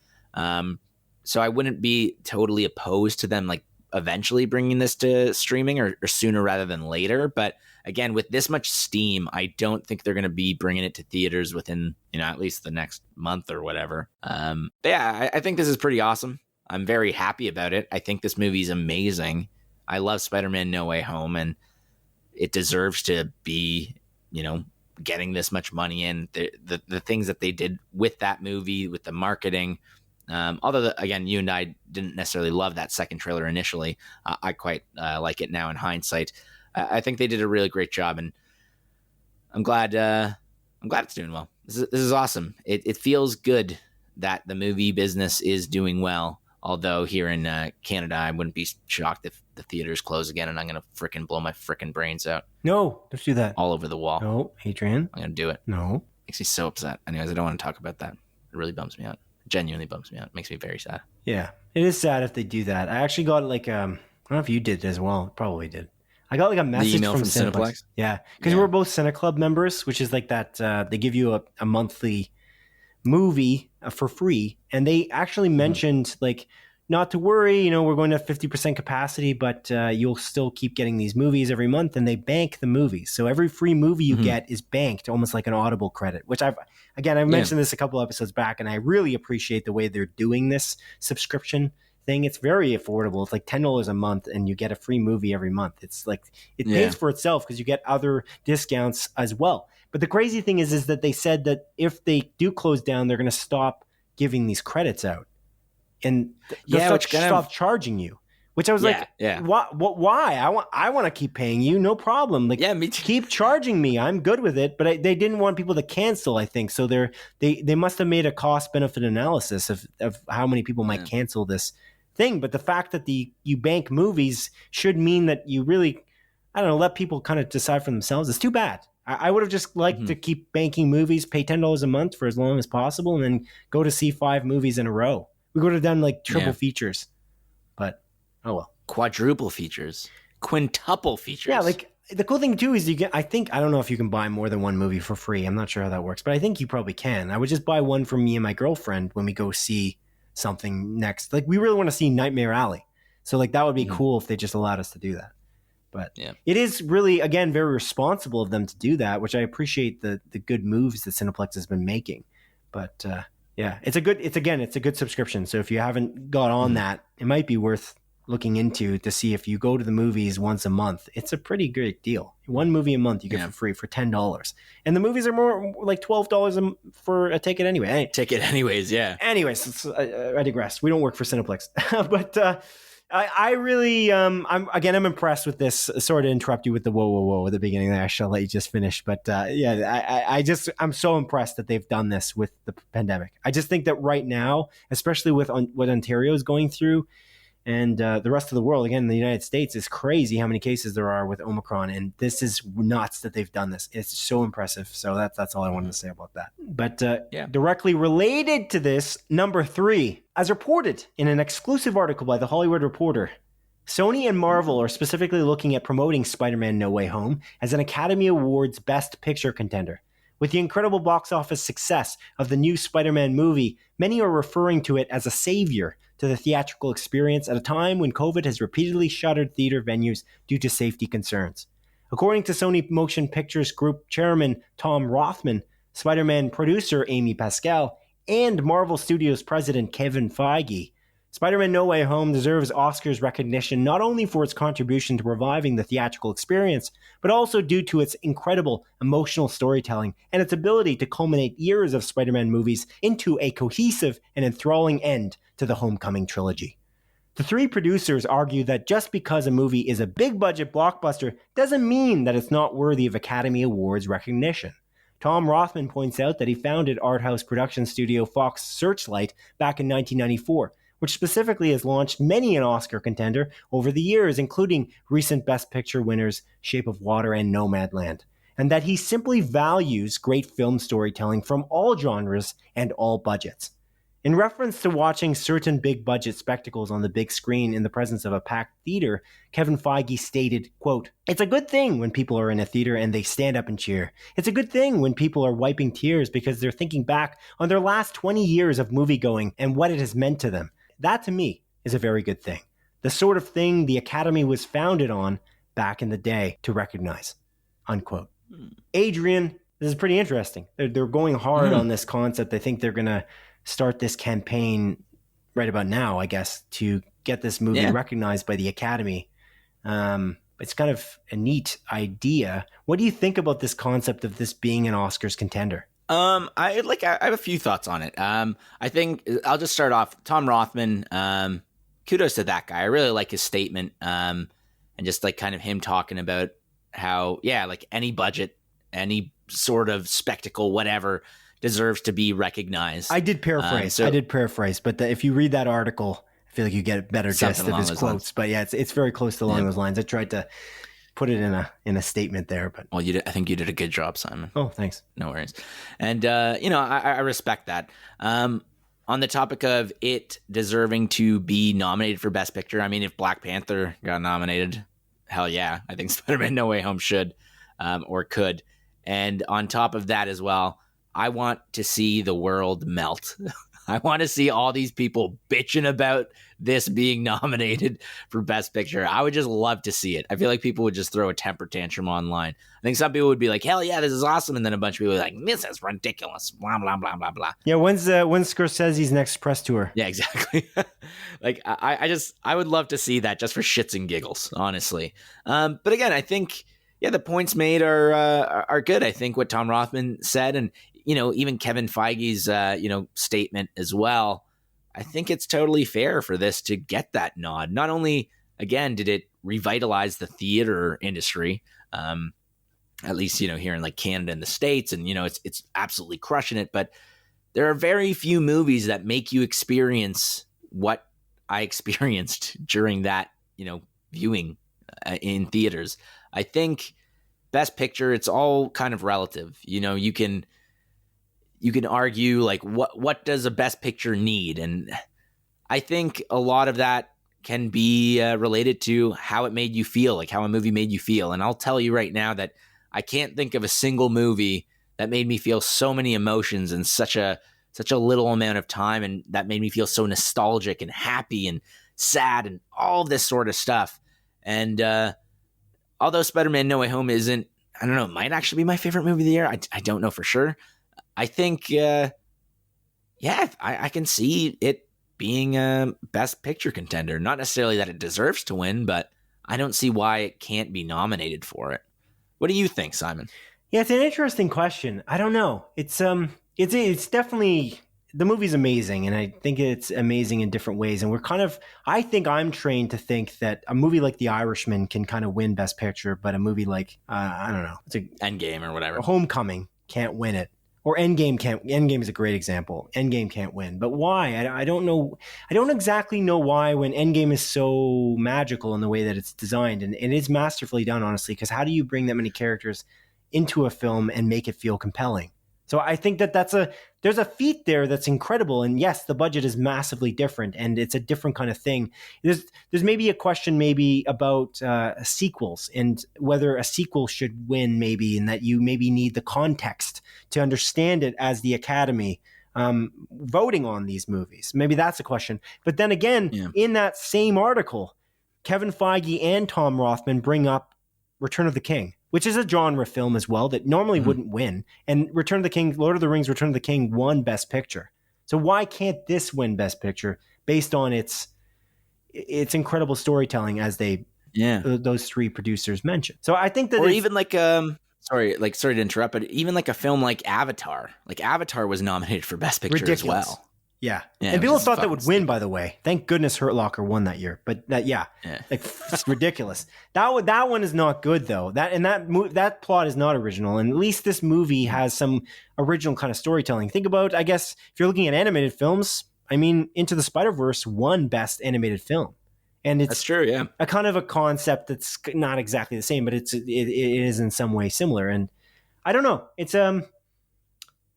So I wouldn't be totally opposed to them, like, eventually bringing this to streaming or sooner rather than later. But again, with this much steam, I don't think they're going to be bringing it to theaters within, at least the next month or whatever. I think this is pretty awesome. I'm very happy about it. I think this movie is amazing. I love Spider-Man No Way Home, and it deserves to be, getting this much money in. The things that they did with that movie, with the marketing, although, again, you and I didn't necessarily love that second trailer initially. I quite like it now in hindsight. I think they did a really great job, and I'm glad it's doing well. This is awesome. It feels good that the movie business is doing well. Although here in Canada, I wouldn't be shocked if the theaters close again, and I'm gonna frickin' blow my frickin' brains out. No, don't do that. All over the wall. No, Adrian. I'm gonna do it. No. Makes me so upset. Anyways, I don't want to talk about that. It really bums me out. Genuinely bums me out. It makes me very sad. Yeah, it is sad if they do that. I actually got I don't know if you did it as well. Probably did. I got like a message from Cineplex. Yeah, because we're both Cineclub members, which is like that. They give you a monthly movie for free, and they actually mentioned like, not to worry, we're going to 50% capacity, but you'll still keep getting these movies every month, and they bank the movies. So every free movie you get is banked, almost like an Audible credit, which I've mentioned this a couple episodes back, and I really appreciate the way they're doing this subscription thing. It's very affordable. It's like $10 a month, and you get a free movie every month. It's like, it pays for itself because you get other discounts as well. But the crazy thing is that they said that if they do close down, they're going to stop giving these credits out. And they'll stop charging you, which I was why? I want to keep paying you, no problem. Like, me too. Keep charging me. I'm good with it. But they didn't want people to cancel, I think. So they must have made a cost benefit analysis of how many people might cancel this thing. But the fact that you bank movies should mean that you really, I don't know, let people kind of decide for themselves. It's too bad. I would have just liked to keep banking movies, pay $10 a month for as long as possible, and then go to see 5 movies in a row. We would have done like triple features, but oh well. Quadruple features, quintuple features. Yeah, like the cool thing too is you get. I don't know if you can buy more than one movie for free. I'm not sure how that works, but I think you probably can. I would just buy one for me and my girlfriend when we go see something next. Like we really want to see Nightmare Alley, so like that would be cool if they just allowed us to do that. But it is really, again, very responsible of them to do that, which I appreciate the good moves that Cineplex has been making. But it's a good subscription. So if you haven't got on that, it might be worth looking into to see if you go to the movies once a month. It's a pretty great deal. One movie a month you get for free for $10. And the movies are more like $12 for a ticket anyway. Anyways, I digress. We don't work for Cineplex. But I really, I'm impressed with this. Sort of interrupt you with the whoa at the beginning there. I shall let you just finish. But I'm so impressed that they've done this with the pandemic. I just think that right now, especially with what Ontario is going through, and the rest of the world, again, the United States, is crazy how many cases there are with Omicron. And this is nuts that they've done this. It's so impressive. So that's all I wanted to say about that. But directly related to this, number 3, as reported in an exclusive article by The Hollywood Reporter, Sony and Marvel are specifically looking at promoting Spider-Man No Way Home as an Academy Awards Best Picture contender. With the incredible box office success of the new Spider-Man movie, many are referring to it as a savior to the theatrical experience at a time when COVID has repeatedly shuttered theater venues due to safety concerns. According to Sony Motion Pictures Group Chairman Tom Rothman, Spider-Man producer Amy Pascal, and Marvel Studios president Kevin Feige, Spider-Man No Way Home deserves Oscars recognition not only for its contribution to reviving the theatrical experience, but also due to its incredible emotional storytelling and its ability to culminate years of Spider-Man movies into a cohesive and enthralling end to the Homecoming trilogy. The 3 producers argue that just because a movie is a big-budget blockbuster doesn't mean that it's not worthy of Academy Awards recognition. Tom Rothman points out that he founded art house production studio Fox Searchlight back in 1994, which specifically has launched many an Oscar contender over the years, including recent Best Picture winners Shape of Water and Nomadland, and that he simply values great film storytelling from all genres and all budgets. In reference to watching certain big-budget spectacles on the big screen in the presence of a packed theater, Kevin Feige stated, quote, "It's a good thing when people are in a theater and they stand up and cheer. It's a good thing when people are wiping tears because they're thinking back on their last 20 years of moviegoing and what it has meant to them. That, to me, is a very good thing. The sort of thing the Academy was founded on back in the day to recognize." Unquote. Adrian, this is pretty interesting. They're going hard on this concept. I think they're going to start this campaign right about now, I guess, to get this movie recognized by the Academy. It's kind of a neat idea. What do you think about this concept of this being an Oscars contender? I have a few thoughts on it. I think I'll just start off. Tom Rothman, kudos to that guy. I really like his statement. And just like kind of him talking about how, like any budget, any sort of spectacle, whatever, deserves to be recognized. I did paraphrase, but if you read that article, I feel like you get a better gist of his quotes. Lines. But yeah, it's very close to along those lines. I tried to put it in a statement there, but well, I think you did a good job, Simon. Oh, thanks. No worries. And I respect that. On the topic of it deserving to be nominated for Best Picture, I mean, if Black Panther got nominated, hell yeah, I think Spider-Man No Way Home should or could. And on top of that as well, I want to see the world melt. I want to see all these people bitching about this being nominated for Best Picture. I would just love to see it. I feel like people would just throw a temper tantrum online. I think some people would be like, hell yeah, this is awesome. And then a bunch of people would be like, this is ridiculous. Blah, blah, blah, blah, blah. Yeah, when's Scorsese's next press tour? Yeah, exactly. Like, I would love to see that just for shits and giggles, honestly. But again, I think, the points made are good. I think what Tom Rothman said, and even Kevin Feige's, statement as well. I think it's totally fair for this to get that nod. Not only, again, did it revitalize the theater industry, at least, here in like Canada and the States, and, it's absolutely crushing it. But there are very few movies that make you experience what I experienced during that, viewing in theaters. I think Best Picture, it's all kind of relative. You can argue like what does a Best Picture need, and I think a lot of that can be related to how it made you feel, like how a movie made you feel. And I'll tell you right now that I can't think of a single movie that made me feel so many emotions in such a little amount of time, and that made me feel so nostalgic and happy and sad and all this sort of stuff. And although Spider-Man No Way Home isn't, I don't know, it might actually be my favorite movie of the year. I don't know for sure. I think, I can see it being a Best Picture contender. Not necessarily that it deserves to win, but I don't see why it can't be nominated for it. What do you think, Simon? Yeah, it's an interesting question. I don't know. It's definitely, the movie's amazing, and I think it's amazing in different ways. And I think I'm trained to think that a movie like The Irishman can kind of win Best Picture, but a movie like, I don't know, it's Endgame or whatever, Homecoming can't win it. Or Endgame can't. Endgame is a great example. Endgame can't win, but why? I don't know. I don't exactly know why. When Endgame is so magical in the way that it's designed, and it is masterfully done, honestly. Because how do you bring that many characters into a film and make it feel compelling? So I think that there's a feat there that's incredible. And yes, the budget is massively different, and it's a different kind of thing. There's maybe a question maybe about sequels and whether a sequel should win, maybe, and that you maybe need the context to understand it as the Academy voting on these movies. Maybe that's a question. But then again, in that same article, Kevin Feige and Tom Rothman bring up Return of the King, which is a genre film as well that normally wouldn't win. And Return of the King, Lord of the Rings, Return of the King won Best Picture. So why can't this win Best Picture based on its incredible storytelling, as those three producers mentioned? So I think that, or even like sorry to interrupt, but even like a film like Avatar was nominated for Best Picture as well. Yeah. And people thought that would win, by the way. Thank goodness Hurt Locker won that year. But like it's ridiculous. That one is not good though. That plot is not original. And at least this movie has some original kind of storytelling. Think about, I guess, if you're looking at animated films, I mean, Into the Spider-Verse won Best Animated Film. And that's true, yeah. A kind of a concept that's not exactly the same, but it is in some way similar. And I don't know.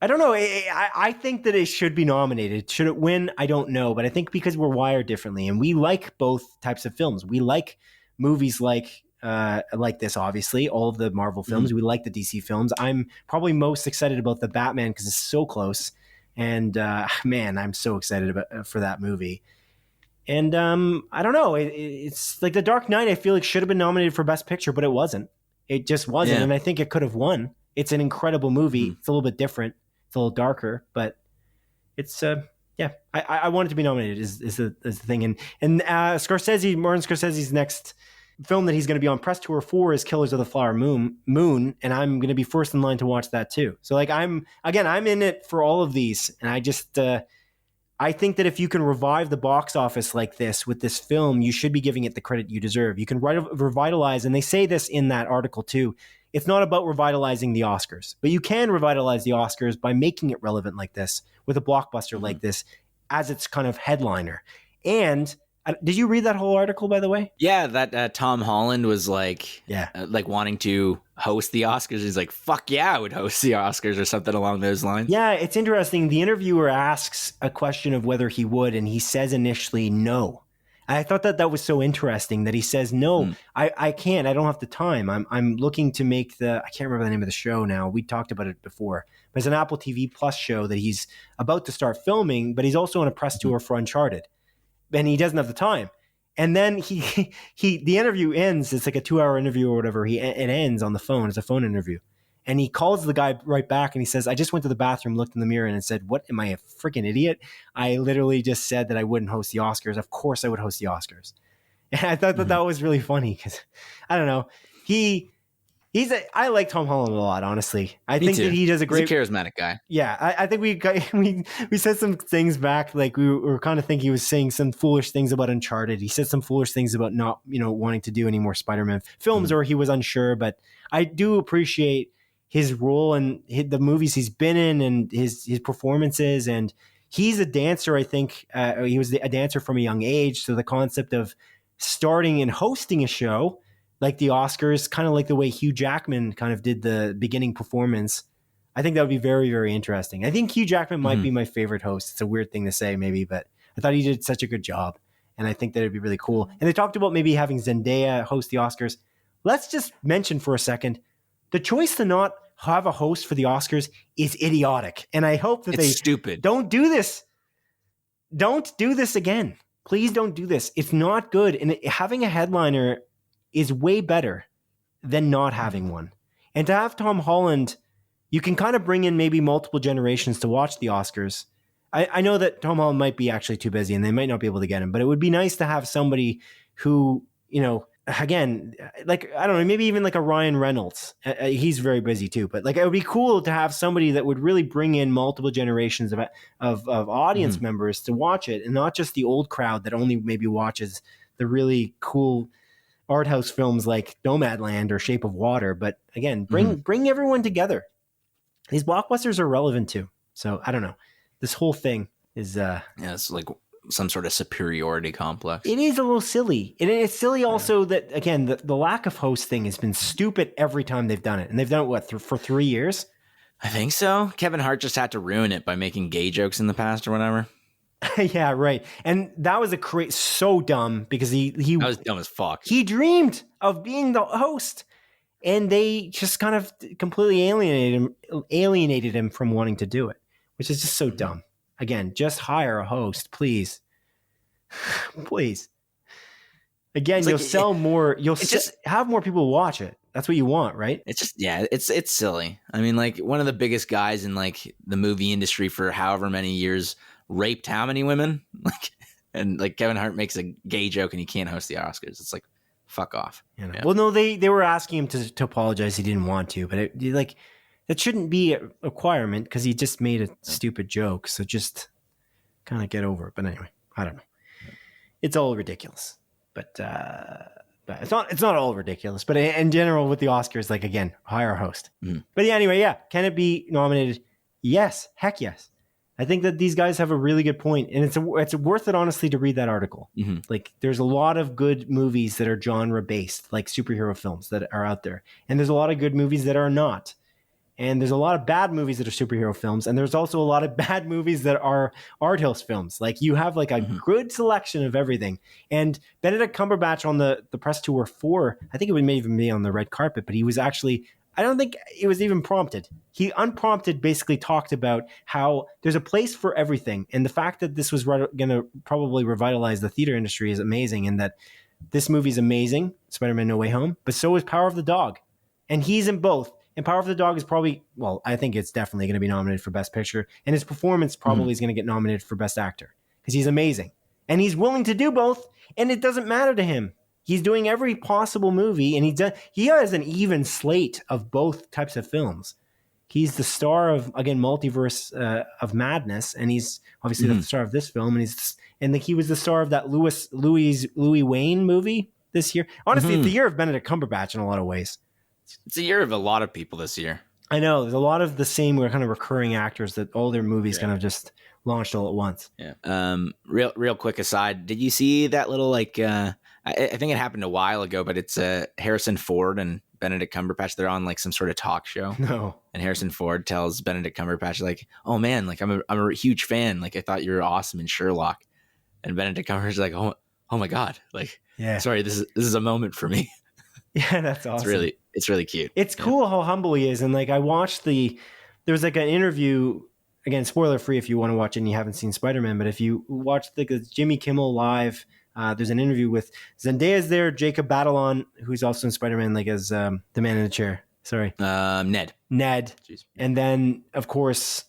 I don't know. I think that it should be nominated. Should it win? I don't know. But I think because we're wired differently, and we like both types of films. We like movies like this, obviously, all of the Marvel films. We like the DC films. I'm probably most excited about the Batman because it's so close. And man, I'm so excited for that movie. And I don't know. It's like The Dark Knight, I feel like should have been nominated for Best Picture, but it wasn't. It just wasn't. And I think it could have won. It's an incredible movie. It's a little bit different. It's a little darker, but it's I want it to be nominated is the thing. And Martin Scorsese's next film that he's going to be on press tour for is Killers of the Flower Moon, and I'm going to be first in line to watch that too. So like I'm in it for all of these, and I just I think that if you can revive the box office like this with this film, you should be giving it the credit you deserve. You can revitalize, and they say this in that article too. It's not about revitalizing the Oscars, but you can revitalize the Oscars by making it relevant like this, with a blockbuster like this as its kind of headliner. And did you read that whole article, by the way? Yeah, that Tom Holland was like wanting to host the Oscars. He's like, fuck yeah, I would host the Oscars or something along those lines. Yeah, it's interesting. The interviewer asks a question of whether he would, and he says initially no. I thought that was so interesting that he says, no, I can't. I don't have the time. I'm looking to make I can't remember the name of the show now. We talked about it before. But it's an Apple TV Plus show that he's about to start filming, but he's also on a press tour for Uncharted. And he doesn't have the time. And then the interview ends. It's like a 2-hour interview or whatever. It ends on the phone. It's a phone interview. And he calls the guy right back and he says, I just went to the bathroom, looked in the mirror and said, what, am I a freaking idiot? I literally just said that I wouldn't host the Oscars. Of course I would host the Oscars. And I thought that was really funny because, I don't know, I like Tom Holland a lot, honestly. I think that he does a great... He's a charismatic guy. Yeah, I think we said some things back, like we were kind of thinking he was saying some foolish things about Uncharted. He said some foolish things about not, wanting to do any more Spider-Man films, or he was unsure, but I do appreciate his role and the movies he's been in and his performances, and he's a dancer. I think he was a dancer from a young age. So the concept of starting and hosting a show like the Oscars, kind of like the way Hugh Jackman kind of did the beginning performance, I think that would be very, very interesting. I think Hugh Jackman might be my favorite host. It's a weird thing to say maybe, but I thought he did such a good job. And I think that it'd be really cool. And they talked about maybe having Zendaya host the Oscars. Let's just mention for a second, the choice to not have a host for the Oscars is idiotic. And I hope that it's stupid. Don't do this. Don't do this again. Please don't do this. It's not good. And having a headliner is way better than not having one. And to have Tom Holland, you can kind of bring in maybe multiple generations to watch the Oscars. I know that Tom Holland might be actually too busy and they might not be able to get him, but it would be nice to have somebody who, you know, again, like, I don't know, maybe even like a Ryan Reynolds. He's very busy too, but like, it would be cool to have somebody that would really bring in multiple generations of audience members to watch it, and not just the old crowd that only maybe watches the really cool art house films like Nomadland or Shape of Water. But again, bring everyone together. These blockbusters are relevant too. So I don't know. This whole thing is it's like some sort of superiority complex. It is a little silly. And it's silly also that, again, the lack of host thing has been stupid every time they've done it. And they've done it, for 3 years? I think so. Kevin Hart just had to ruin it by making gay jokes in the past or whatever. Yeah, right. And that was so dumb because he that was dumb as fuck. He dreamed of being the host, and they just kind of completely alienated him from wanting to do it, which is just so dumb. Again, just hire a host, please. Please. Again, you'll sell more. You'll have more people watch it. That's what you want, right? It's just, it's silly. I mean, like, one of the biggest guys in like the movie industry for however many years raped how many women? Like, and like Kevin Hart makes a gay joke and he can't host the Oscars. It's like, fuck off. You know? Yeah. Well, no, they were asking him to apologize. He didn't want to, but that shouldn't be a requirement because he just made a stupid joke. So just kind of get over it. But anyway, I don't know. It's all ridiculous. But it's not all ridiculous. But in general, with the Oscars, like, again, hire a host. But yeah, anyway, yeah. Can it be nominated? Yes. Heck yes. I think that these guys have a really good point, and it's worth it, honestly, to read that article. Like, there's a lot of good movies that are genre based, like superhero films that are out there, and there's a lot of good movies that are not. And there's a lot of bad movies that are superhero films. And there's also a lot of bad movies that are art house films. Like, you have like a good selection of everything. And Benedict Cumberbatch on the press tour for, I think it may even be on the red carpet, but he was actually, I don't think it was even prompted. He unprompted basically talked about how there's a place for everything. And the fact that this was going to probably revitalize the theater industry is amazing. And that this movie is amazing, Spider-Man No Way Home, but so is Power of the Dog. And he's in both. And Power of the Dog is probably, well, I think it's definitely going to be nominated for Best Picture. And his performance probably is going to get nominated for Best Actor because he's amazing. And he's willing to do both. And it doesn't matter to him. He's doing every possible movie. And he has an even slate of both types of films. He's the star of, again, Multiverse of Madness. And he's obviously the star of this film. And he was the star of that Louis Wayne movie this year. Honestly, it's the year of Benedict Cumberbatch in a lot of ways. It's a year of a lot of people this year. I know. There's a lot of the same kind of recurring actors that all their movies kind of just launched all at once. Yeah. Real quick aside, did you see that little, like, I think it happened a while ago, but it's Harrison Ford and Benedict Cumberbatch. They're on like some sort of talk show. No. And Harrison Ford tells Benedict Cumberbatch, like, oh man, like I'm a huge fan. Like, I thought you were awesome in Sherlock. And Benedict Cumberbatch is like, oh my God. Like, sorry, this is a moment for me. Yeah, that's awesome. It's really cute. It's cool how humble he is. And like, I watched there was like an interview, again, spoiler free if you want to watch it and you haven't seen Spider-Man, but if you watch the Jimmy Kimmel Live, there's an interview with Zendaya's there, Jacob Batalon, who's also in Spider-Man, like as the man in the chair. Sorry. Ned. Jeez. And then, of course,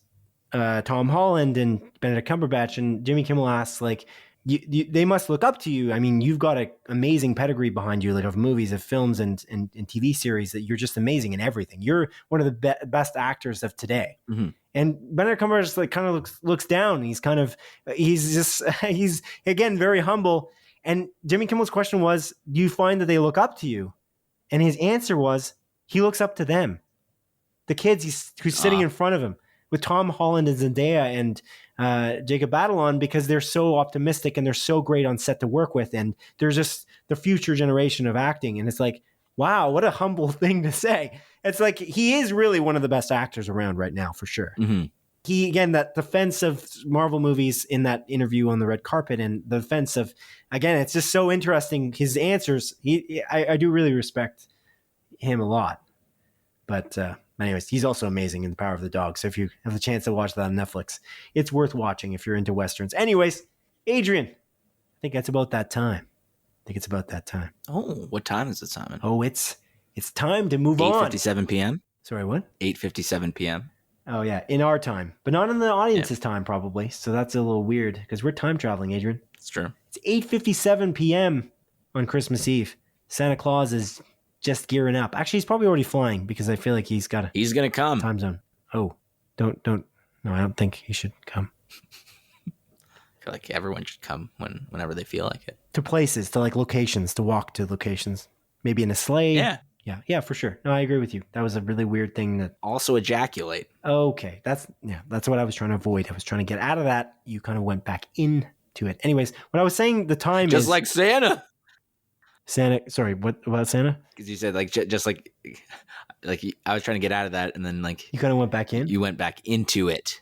Tom Holland and Benedict Cumberbatch, and Jimmy Kimmel asks, like, they must look up to you. I mean, you've got an amazing pedigree behind you, like of movies, of films, and TV series. That you're just amazing in everything. You're one of the best actors of today. And Benedict Cumberbatch like kind of looks down. He's again very humble. And Jimmy Kimmel's question was, "Do you find that they look up to you?" And his answer was, "He looks up to them, the kids who's sitting in front of him." with Tom Holland and Zendaya and Jacob Batalon, because they're so optimistic and they're so great on set to work with. And there's just the future generation of acting. And it's like, wow, what a humble thing to say. It's like, he is really one of the best actors around right now, for sure. Mm-hmm. He, again, that defense of Marvel movies in that interview on the red carpet, and the defense of, again, it's just so interesting. His answers, I do really respect him a lot. But anyways, he's also amazing in The Power of the Dog. So if you have the chance to watch that on Netflix, it's worth watching if you're into Westerns. Anyways, Adrian, I think that's about that time. Oh, what time is it, Simon? Oh, it's time to move on. 8:57 p.m. Sorry, what? 8:57 p.m. Oh, yeah, in our time, but not in the audience's time, probably. So that's a little weird because we're time traveling, Adrian. It's true. It's 8:57 p.m. on Christmas Eve. Santa Claus is just gearing up. Actually, he's probably already flying because I feel like he's got He's going to come. time zone. Oh, don't. No, I don't think he should come. I feel like everyone should come whenever they feel like it. To places, to like locations, to walk to locations. Maybe in a sleigh. Yeah, for sure. No, I agree with you. That was a really weird thing that... Also ejaculate. Okay, that's what I was trying to avoid. I was trying to get out of that. You kind of went back into it. Anyways, what I was saying, the time Just is... like Santa. Santa, sorry, what about Santa? Because you said like just like I was trying to get out of that, and then like You kind of went back in? you went back into it,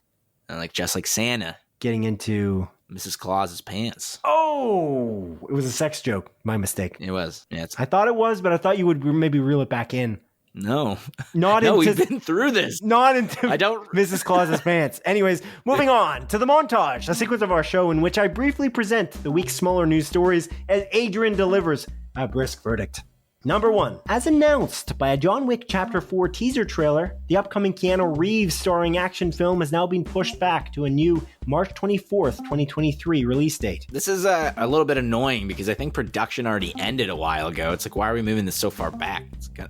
and like just like Santa, Getting into... Mrs. Claus's pants. Oh, it was a sex joke. My mistake. It was. Yeah, I thought it was, but I thought you would maybe reel it back in. No, Not no, into... we've been through this. Not into I don't. Mrs. Claus's pants. Anyways, moving on to the montage, a sequence of our show in which I briefly present the week's smaller news stories as Adrian delivers a brisk verdict. Number 1. As announced by a John Wick Chapter 4 teaser trailer, the upcoming Keanu Reeves starring action film has now been pushed back to a new March 24th, 2023 release date. This is a little bit annoying because I think production already ended a while ago. It's like, why are we moving this so far back?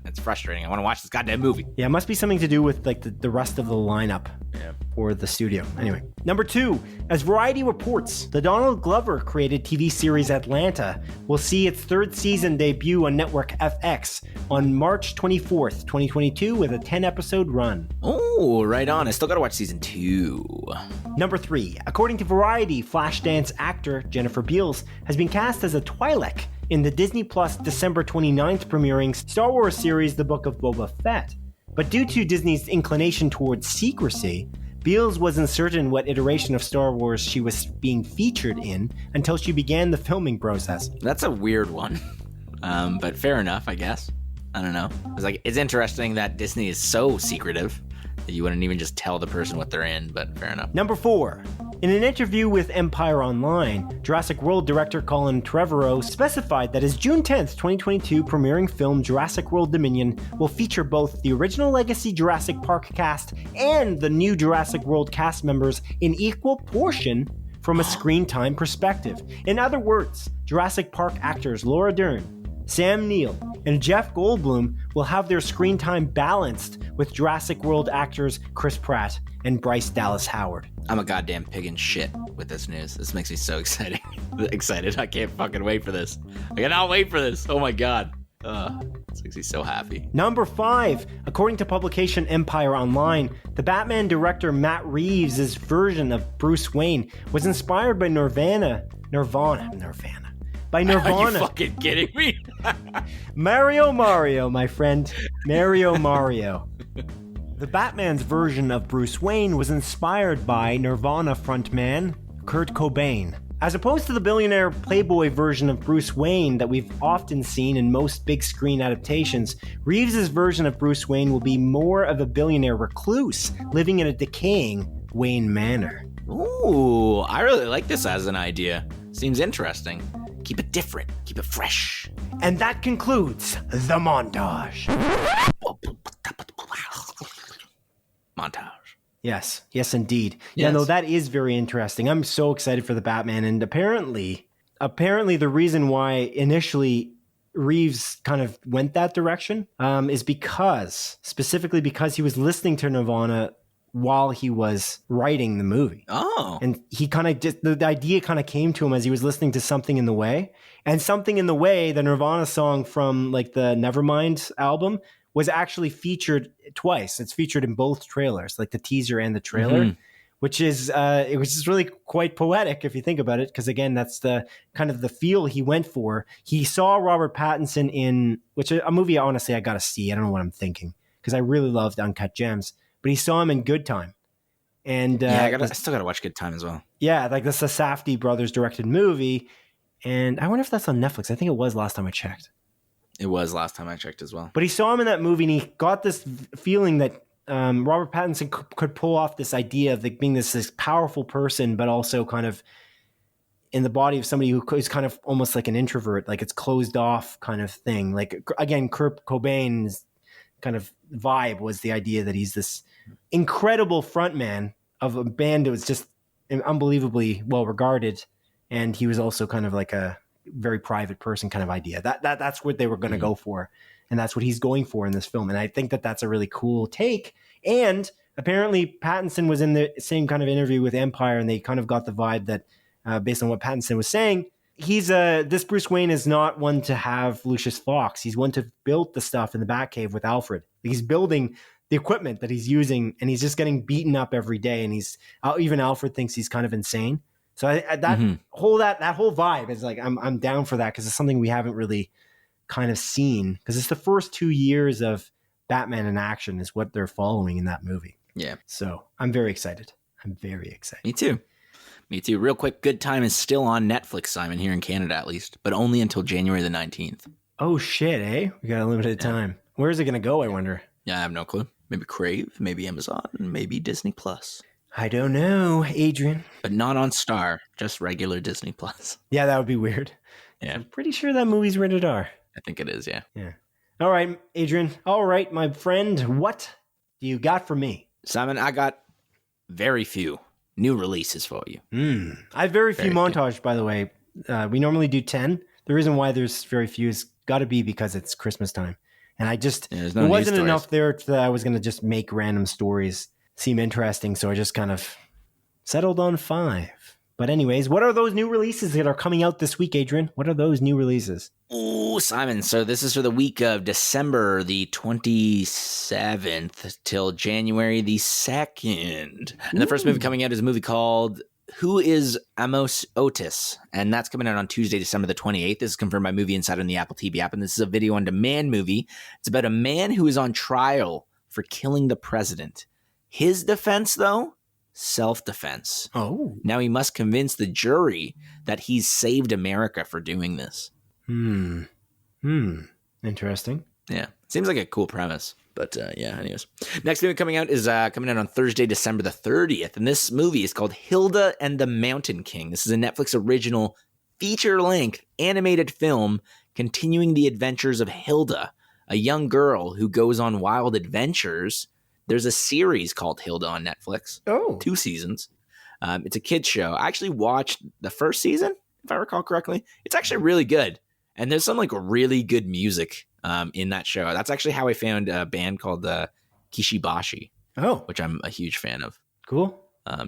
It's frustrating. I want to watch this goddamn movie. Yeah, it must be something to do with like the rest of the lineup. Yeah. Or the studio. Anyway. Number 2, as Variety reports, the Donald Glover created TV series Atlanta will see its 3rd season debut on network FX on March 24th, 2022 with a 10-episode run. Oh, right on. I still gotta watch season 2. Number 3, according to Variety, Flashdance actor Jennifer Beals has been cast as a Twi'lek in the Disney Plus December 29th premiering Star Wars series The Book of Boba Fett. But due to Disney's inclination towards secrecy, Beals was uncertain what iteration of Star Wars she was being featured in until she began the filming process. That's a weird one. But fair enough, I guess. I don't know. It's interesting that Disney is so secretive that you wouldn't even just tell the person what they're in, but fair enough. Number 4. In an interview with Empire Online, Jurassic World director Colin Trevorrow specified that his June 10th, 2022 premiering film Jurassic World Dominion will feature both the original Legacy Jurassic Park cast and the new Jurassic World cast members in equal portion from a screen time perspective. In other words, Jurassic Park actors Laura Dern, Sam Neill, and Jeff Goldblum will have their screen time balanced with Jurassic World actors Chris Pratt and Bryce Dallas Howard. I'm a goddamn pig in shit with this news. This makes me so excited. I can't fucking wait for this. I cannot wait for this. Oh my god. This makes me so happy. Number 5. According to publication Empire Online, the Batman director Matt Reeves' version of Bruce Wayne was inspired by Nirvana. By Nirvana. Are you fucking kidding me? Mario, my friend. Mario. The Batman's version of Bruce Wayne was inspired by Nirvana frontman Kurt Cobain. As opposed to the billionaire playboy version of Bruce Wayne that we've often seen in most big screen adaptations, Reeves' version of Bruce Wayne will be more of a billionaire recluse living in a decaying Wayne Manor. Ooh, I really like this as an idea. Seems interesting. Keep it different. Keep it fresh. And that concludes the montage. Montage. Yes, indeed. Yes. Yeah, no, that is very interesting. I'm so excited for the Batman, and apparently the reason why initially Reeves kind of went that direction is specifically because he was listening to Nirvana while he was writing the movie. Oh. And he kind of just, the idea kind of came to him as he was listening to Something in the Way. And Something in the Way, the Nirvana song from like the Nevermind album, was actually featured twice. It's featured in both trailers, like the teaser and the trailer, which is it was just really quite poetic if you think about it. Because again, that's the kind of the feel he went for. He saw Robert Pattinson in a movie. Honestly, I got to see. I don't know what I'm thinking because I really loved Uncut Gems, but he saw him in Good Time. And I still gotta watch Good Time as well. Yeah, like this is a Safdie brothers directed movie, and I wonder if that's on Netflix. I think it was last time I checked. It was last time I checked as well. But he saw him in that movie, and he got this feeling that Robert Pattinson could pull off this idea of like being this powerful person, but also kind of in the body of somebody who is kind of almost like an introvert, like it's closed off kind of thing. Like again, Kurt Cobain's kind of vibe was the idea that he's this incredible frontman of a band that was just unbelievably well regarded, and he was also kind of like a very private person kind of idea. That's what they were going to go for, and that's what he's going for in this film. And I think that that's a really cool take. And apparently Pattinson was in the same kind of interview with Empire, and they kind of got the vibe that based on what Pattinson was saying, he's this Bruce Wayne is not one to have Lucius Fox. He's one to build the stuff in the Batcave with Alfred. He's building the equipment that he's using, and he's just getting beaten up every day. And even Alfred thinks he's kind of insane. So that whole vibe is like, I'm down for that, because it's something we haven't really kind of seen, because it's the first 2 years of Batman in action is what they're following in that movie. Yeah. So I'm very excited. Me too. Real quick, Good Time is still on Netflix, Simon, here in Canada at least, but only until January the 19th. Oh shit, eh? We got a limited time. Where is it going to go, I wonder? Yeah, I have no clue. Maybe Crave, maybe Amazon, maybe Disney Plus. I don't know, Adrian. But not on Star, just regular Disney Plus. Yeah, that would be weird. Yeah. I'm pretty sure that movie's rated R. I think it is, yeah. Yeah. All right, Adrian. All right, my friend. What do you got for me? Simon, I got very few new releases for you. I have very few montage, by the way. We normally do 10. The reason why there's very few is got to be because it's Christmas time. And I just, it wasn't enough there that I was going to just make random stories seem interesting. So I just kind of settled on 5. But anyways, what are those new releases that are coming out this week, Adrian? What are those new releases? Ooh, Simon. So this is for the week of December the 27th till January the 2nd. And the first movie coming out is a movie called Who is Amos Otis? And that's coming out on Tuesday, December the 28th. This is confirmed by Movie Insider in the Apple TV app. And this is a video on demand movie. It's about a man who is on trial for killing the president. His defense, though? Self-defense. Oh. Now he must convince the jury that he's saved America for doing this. Interesting. Yeah. Seems like a cool premise. But yeah, anyways. Next movie coming out is coming out on Thursday, December the 30th. And this movie is called Hilda and the Mountain King. This is a Netflix original feature-length animated film continuing the adventures of Hilda, a young girl who goes on wild adventures. There's a series called Hilda on Netflix. Oh. 2 seasons. It's a kid's show. I actually watched the first season, if I recall correctly. It's actually really good. And there's some like really good music in that show. That's actually how I found a band called Kishibashi. Oh. Which I'm a huge fan of. Cool.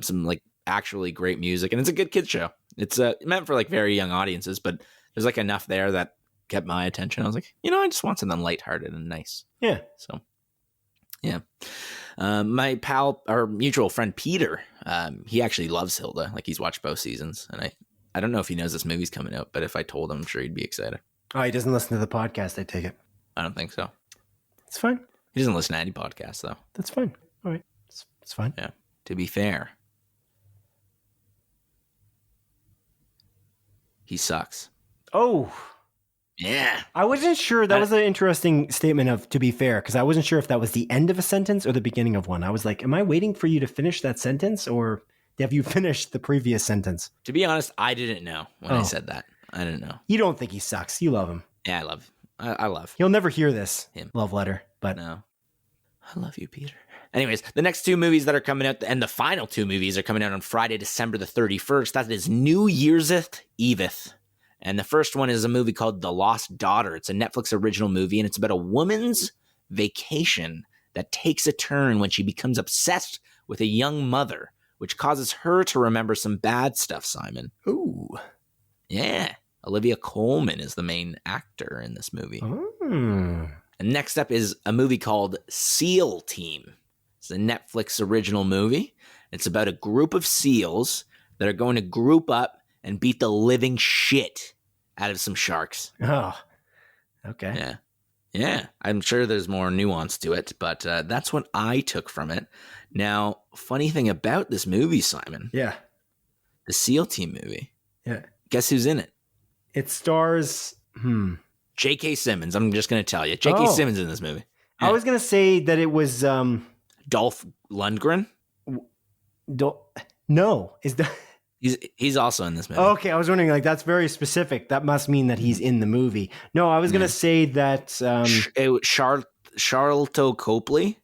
Some like actually great music. And it's a good kid's show. It's meant for like very young audiences, but there's like enough there that kept my attention. I was like, I just want something lighthearted and nice. Yeah. So. Yeah. My pal, our mutual friend Peter, he actually loves Hilda. Like he's watched both seasons. And I don't know if he knows this movie's coming out, but if I told him, I'm sure he'd be excited. Oh, he doesn't listen to the podcast, I take it. I don't think so. It's fine. He doesn't listen to any podcasts, though. That's fine. All right. It's fine. Yeah. To be fair, he sucks. Oh. Yeah. I wasn't sure. That was an interesting statement of, to be fair, because I wasn't sure if that was the end of a sentence or the beginning of one. I was like, am I waiting for you to finish that sentence, or have you finished the previous sentence? To be honest, I didn't know when I said that. I didn't know. You don't think he sucks. You love him. Yeah, I love He'll never hear this him. Love letter, but no. I love you, Peter. Anyways, the next 2 movies that are coming out, and the final 2 movies are coming out on Friday, December the 31st. That is New Year's Eveth. And the first one is a movie called The Lost Daughter. It's a Netflix original movie, and it's about a woman's vacation that takes a turn when she becomes obsessed with a young mother, which causes her to remember some bad stuff, Simon. Ooh. Yeah. Olivia Colman is the main actor in this movie. Oh. And next up is a movie called SEAL Team. It's a Netflix original movie. It's about a group of SEALs that are going to group up and beat the living shit out of some sharks. Oh, okay. Yeah. Yeah. I'm sure there's more nuance to it, but that's what I took from it. Now, funny thing about this movie, Simon. Yeah. The SEAL Team movie. Yeah. Guess who's in it? It stars... J.K. Simmons. I'm just going to tell you. J.K. Simmons in this movie. Yeah. I was going to say that it was... Dolph Lundgren? No. Is that... He's also in this movie. Okay, I was wondering, like, that's very specific. That must mean that he's in the movie. No, I was going to say that... Charlton Copley?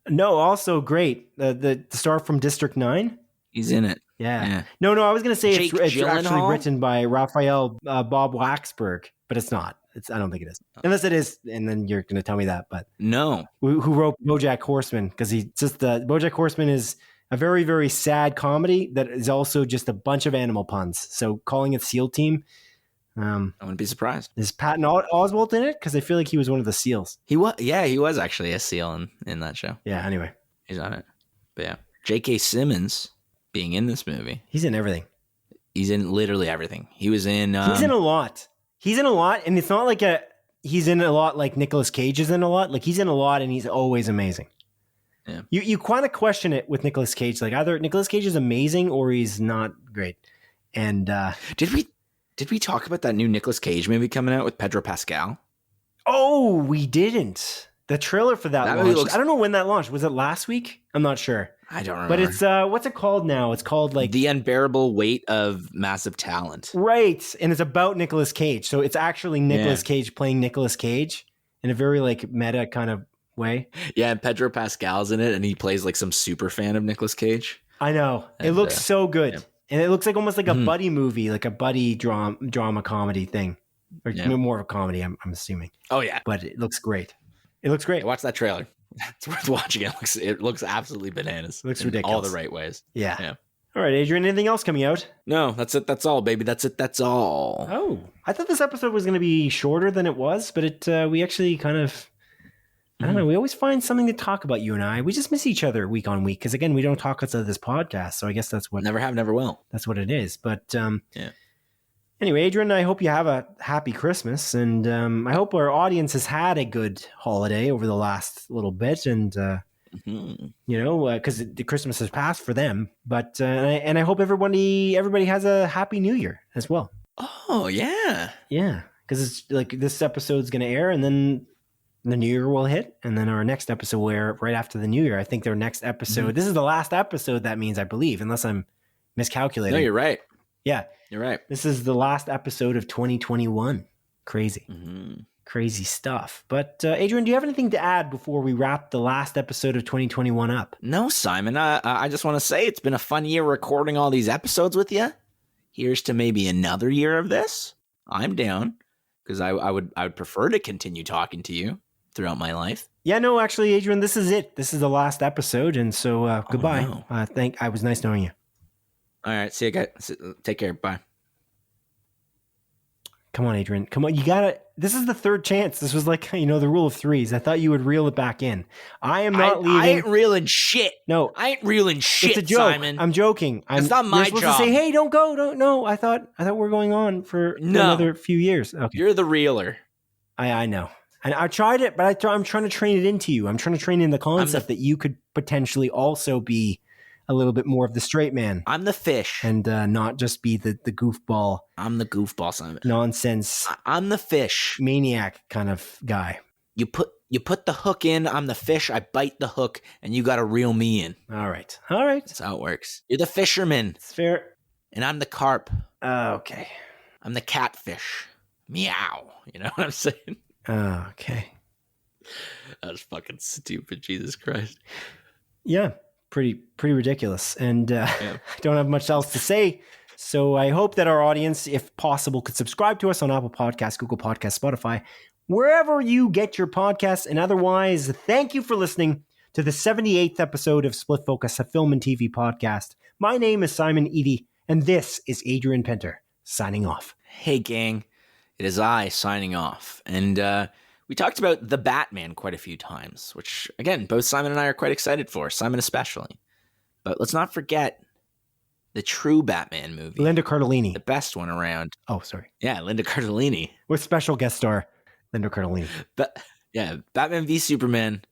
No, also great. The star from District 9? He's in it. Yeah. No, I was going to say it's actually written by Raphael Bob Waxberg, but it's not. I don't think it is. Unless it is, and then you're going to tell me that. But no. Who wrote BoJack Horseman? Because BoJack Horseman is a very, very sad comedy that is also just a bunch of animal puns. So calling it SEAL Team, I wouldn't be surprised. Is Patton Oswalt in it? Because I feel like he was one of the SEALs. He was actually a SEAL in that show. Yeah. Anyway, he's on it. But yeah, J.K. Simmons being in this movie. He's in everything. He's in literally everything. He was in. He's in a lot. He's in a lot, and it's not like he's in a lot like Nicolas Cage is in a lot. Like he's in a lot, and he's always amazing. Yeah. You kind of question it with Nicolas Cage. Like either Nicolas Cage is amazing or he's not great. And did we talk about that new Nicolas Cage movie coming out with Pedro Pascal? Oh, we didn't. The trailer for that launched. I don't know when that launched. Was it last week? I'm not sure. I don't remember. But it's what's it called now? It's called like The Unbearable Weight of Massive Talent. Right. And it's about Nicolas Cage. So it's actually Nicolas Cage playing Nicolas Cage in a very like meta kind of way. Yeah, and Pedro Pascal's in it and he plays like some super fan of Nicolas Cage. I know. And, it looks so good. Yeah. And it looks like almost like a buddy movie, like a buddy drama comedy thing. Or more of a comedy, I'm assuming. Oh yeah. But it looks great. It looks great. Watch that trailer. It's worth watching. It looks absolutely bananas. It looks ridiculous. All the right ways. Yeah. All right, Adrian, anything else coming out? No, that's it. That's all, baby. That's it. That's all. Oh, I thought this episode was going to be shorter than it was, but we actually kind of, I don't know. We always find something to talk about, you and I. We just miss each other week on week because, again, we don't talk outside of this podcast. So I guess that's what... Never have, never will. That's what it is. But anyway, Adrian, I hope you have a happy Christmas. And I hope our audience has had a good holiday over the last little bit. And, because the Christmas has passed for them. But and I hope everybody has a happy New Year as well. Oh, yeah. Yeah. Because it's like this episode's going to air and then the New Year will hit, and then our next episode will air right after the New Year. I think their next episode, this is the last episode, that means, I believe, unless I'm miscalculating. No, you're right. Yeah. You're right. This is the last episode of 2021. Crazy. Crazy stuff. But Adrian, do you have anything to add before we wrap the last episode of 2021 up? No, Simon. I just want to say it's been a fun year recording all these episodes with you. Here's to maybe another year of this. I'm down because I would prefer to continue talking to you throughout my life. Yeah, no, actually, Adrian, this is it. This is the last episode, and so goodbye. No. I was nice knowing you. All right, see you guys. Take care. Bye. Come on, Adrian. Come on, you gotta. This is the third chance. This was like, the rule of threes. I thought you would reel it back in. I am not leaving. I ain't reeling shit. No, I ain't reeling shit. It's a joke. Simon. I'm joking. It's not my job. job. To say, hey, don't go. Don't. No, I thought we're going on for another few years. Okay, you're the reeler. I know. And I tried it, but I'm trying to train it into you. I'm trying to train in the concept that you could potentially also be a little bit more of the straight man. I'm the fish. And not just be the goofball. I'm the goofball, Simon. Nonsense. I'm the fish. Maniac kind of guy. You put the hook in, I'm the fish, I bite the hook, and you got to reel me in. All right. That's how it works. You're the fisherman. It's fair. And I'm the carp. Okay. I'm the catfish. Meow. You know what I'm saying? Okay. That was fucking stupid, Jesus Christ. Yeah, pretty ridiculous. And I don't have much else to say. So I hope that our audience, if possible, could subscribe to us on Apple Podcasts, Google Podcasts, Spotify, wherever you get your podcasts. And otherwise, thank you for listening to the 78th episode of Split Focus, a film and TV podcast. My name is Simon Eady, and this is Adrian Penter, signing off. Hey, gang. It is I signing off. And we talked about The Batman quite a few times, which, again, both Simon and I are quite excited for, Simon especially. But let's not forget the true Batman movie. Linda Cardellini. The best one around. Oh, sorry. Yeah, Linda Cardellini. With special guest star Linda Cardellini. Yeah, Batman v Superman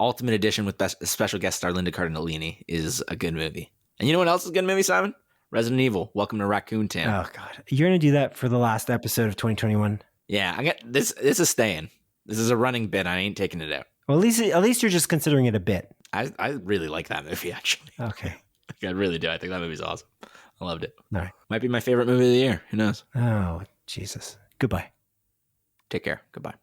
Ultimate Edition with special guest star Linda Cardellini is a good movie. And you know what else is a good movie, Simon? Resident Evil. Welcome to Raccoon Town. Oh, God. You're going to do that for the last episode of 2021? Yeah, I got this. This is staying. This is a running bit. I ain't taking it out. Well, at least you're just considering it a bit. I really like that movie, actually. Okay. I really do. I think that movie's awesome. I loved it. All right. Might be my favorite movie of the year. Who knows? Oh, Jesus. Goodbye. Take care. Goodbye.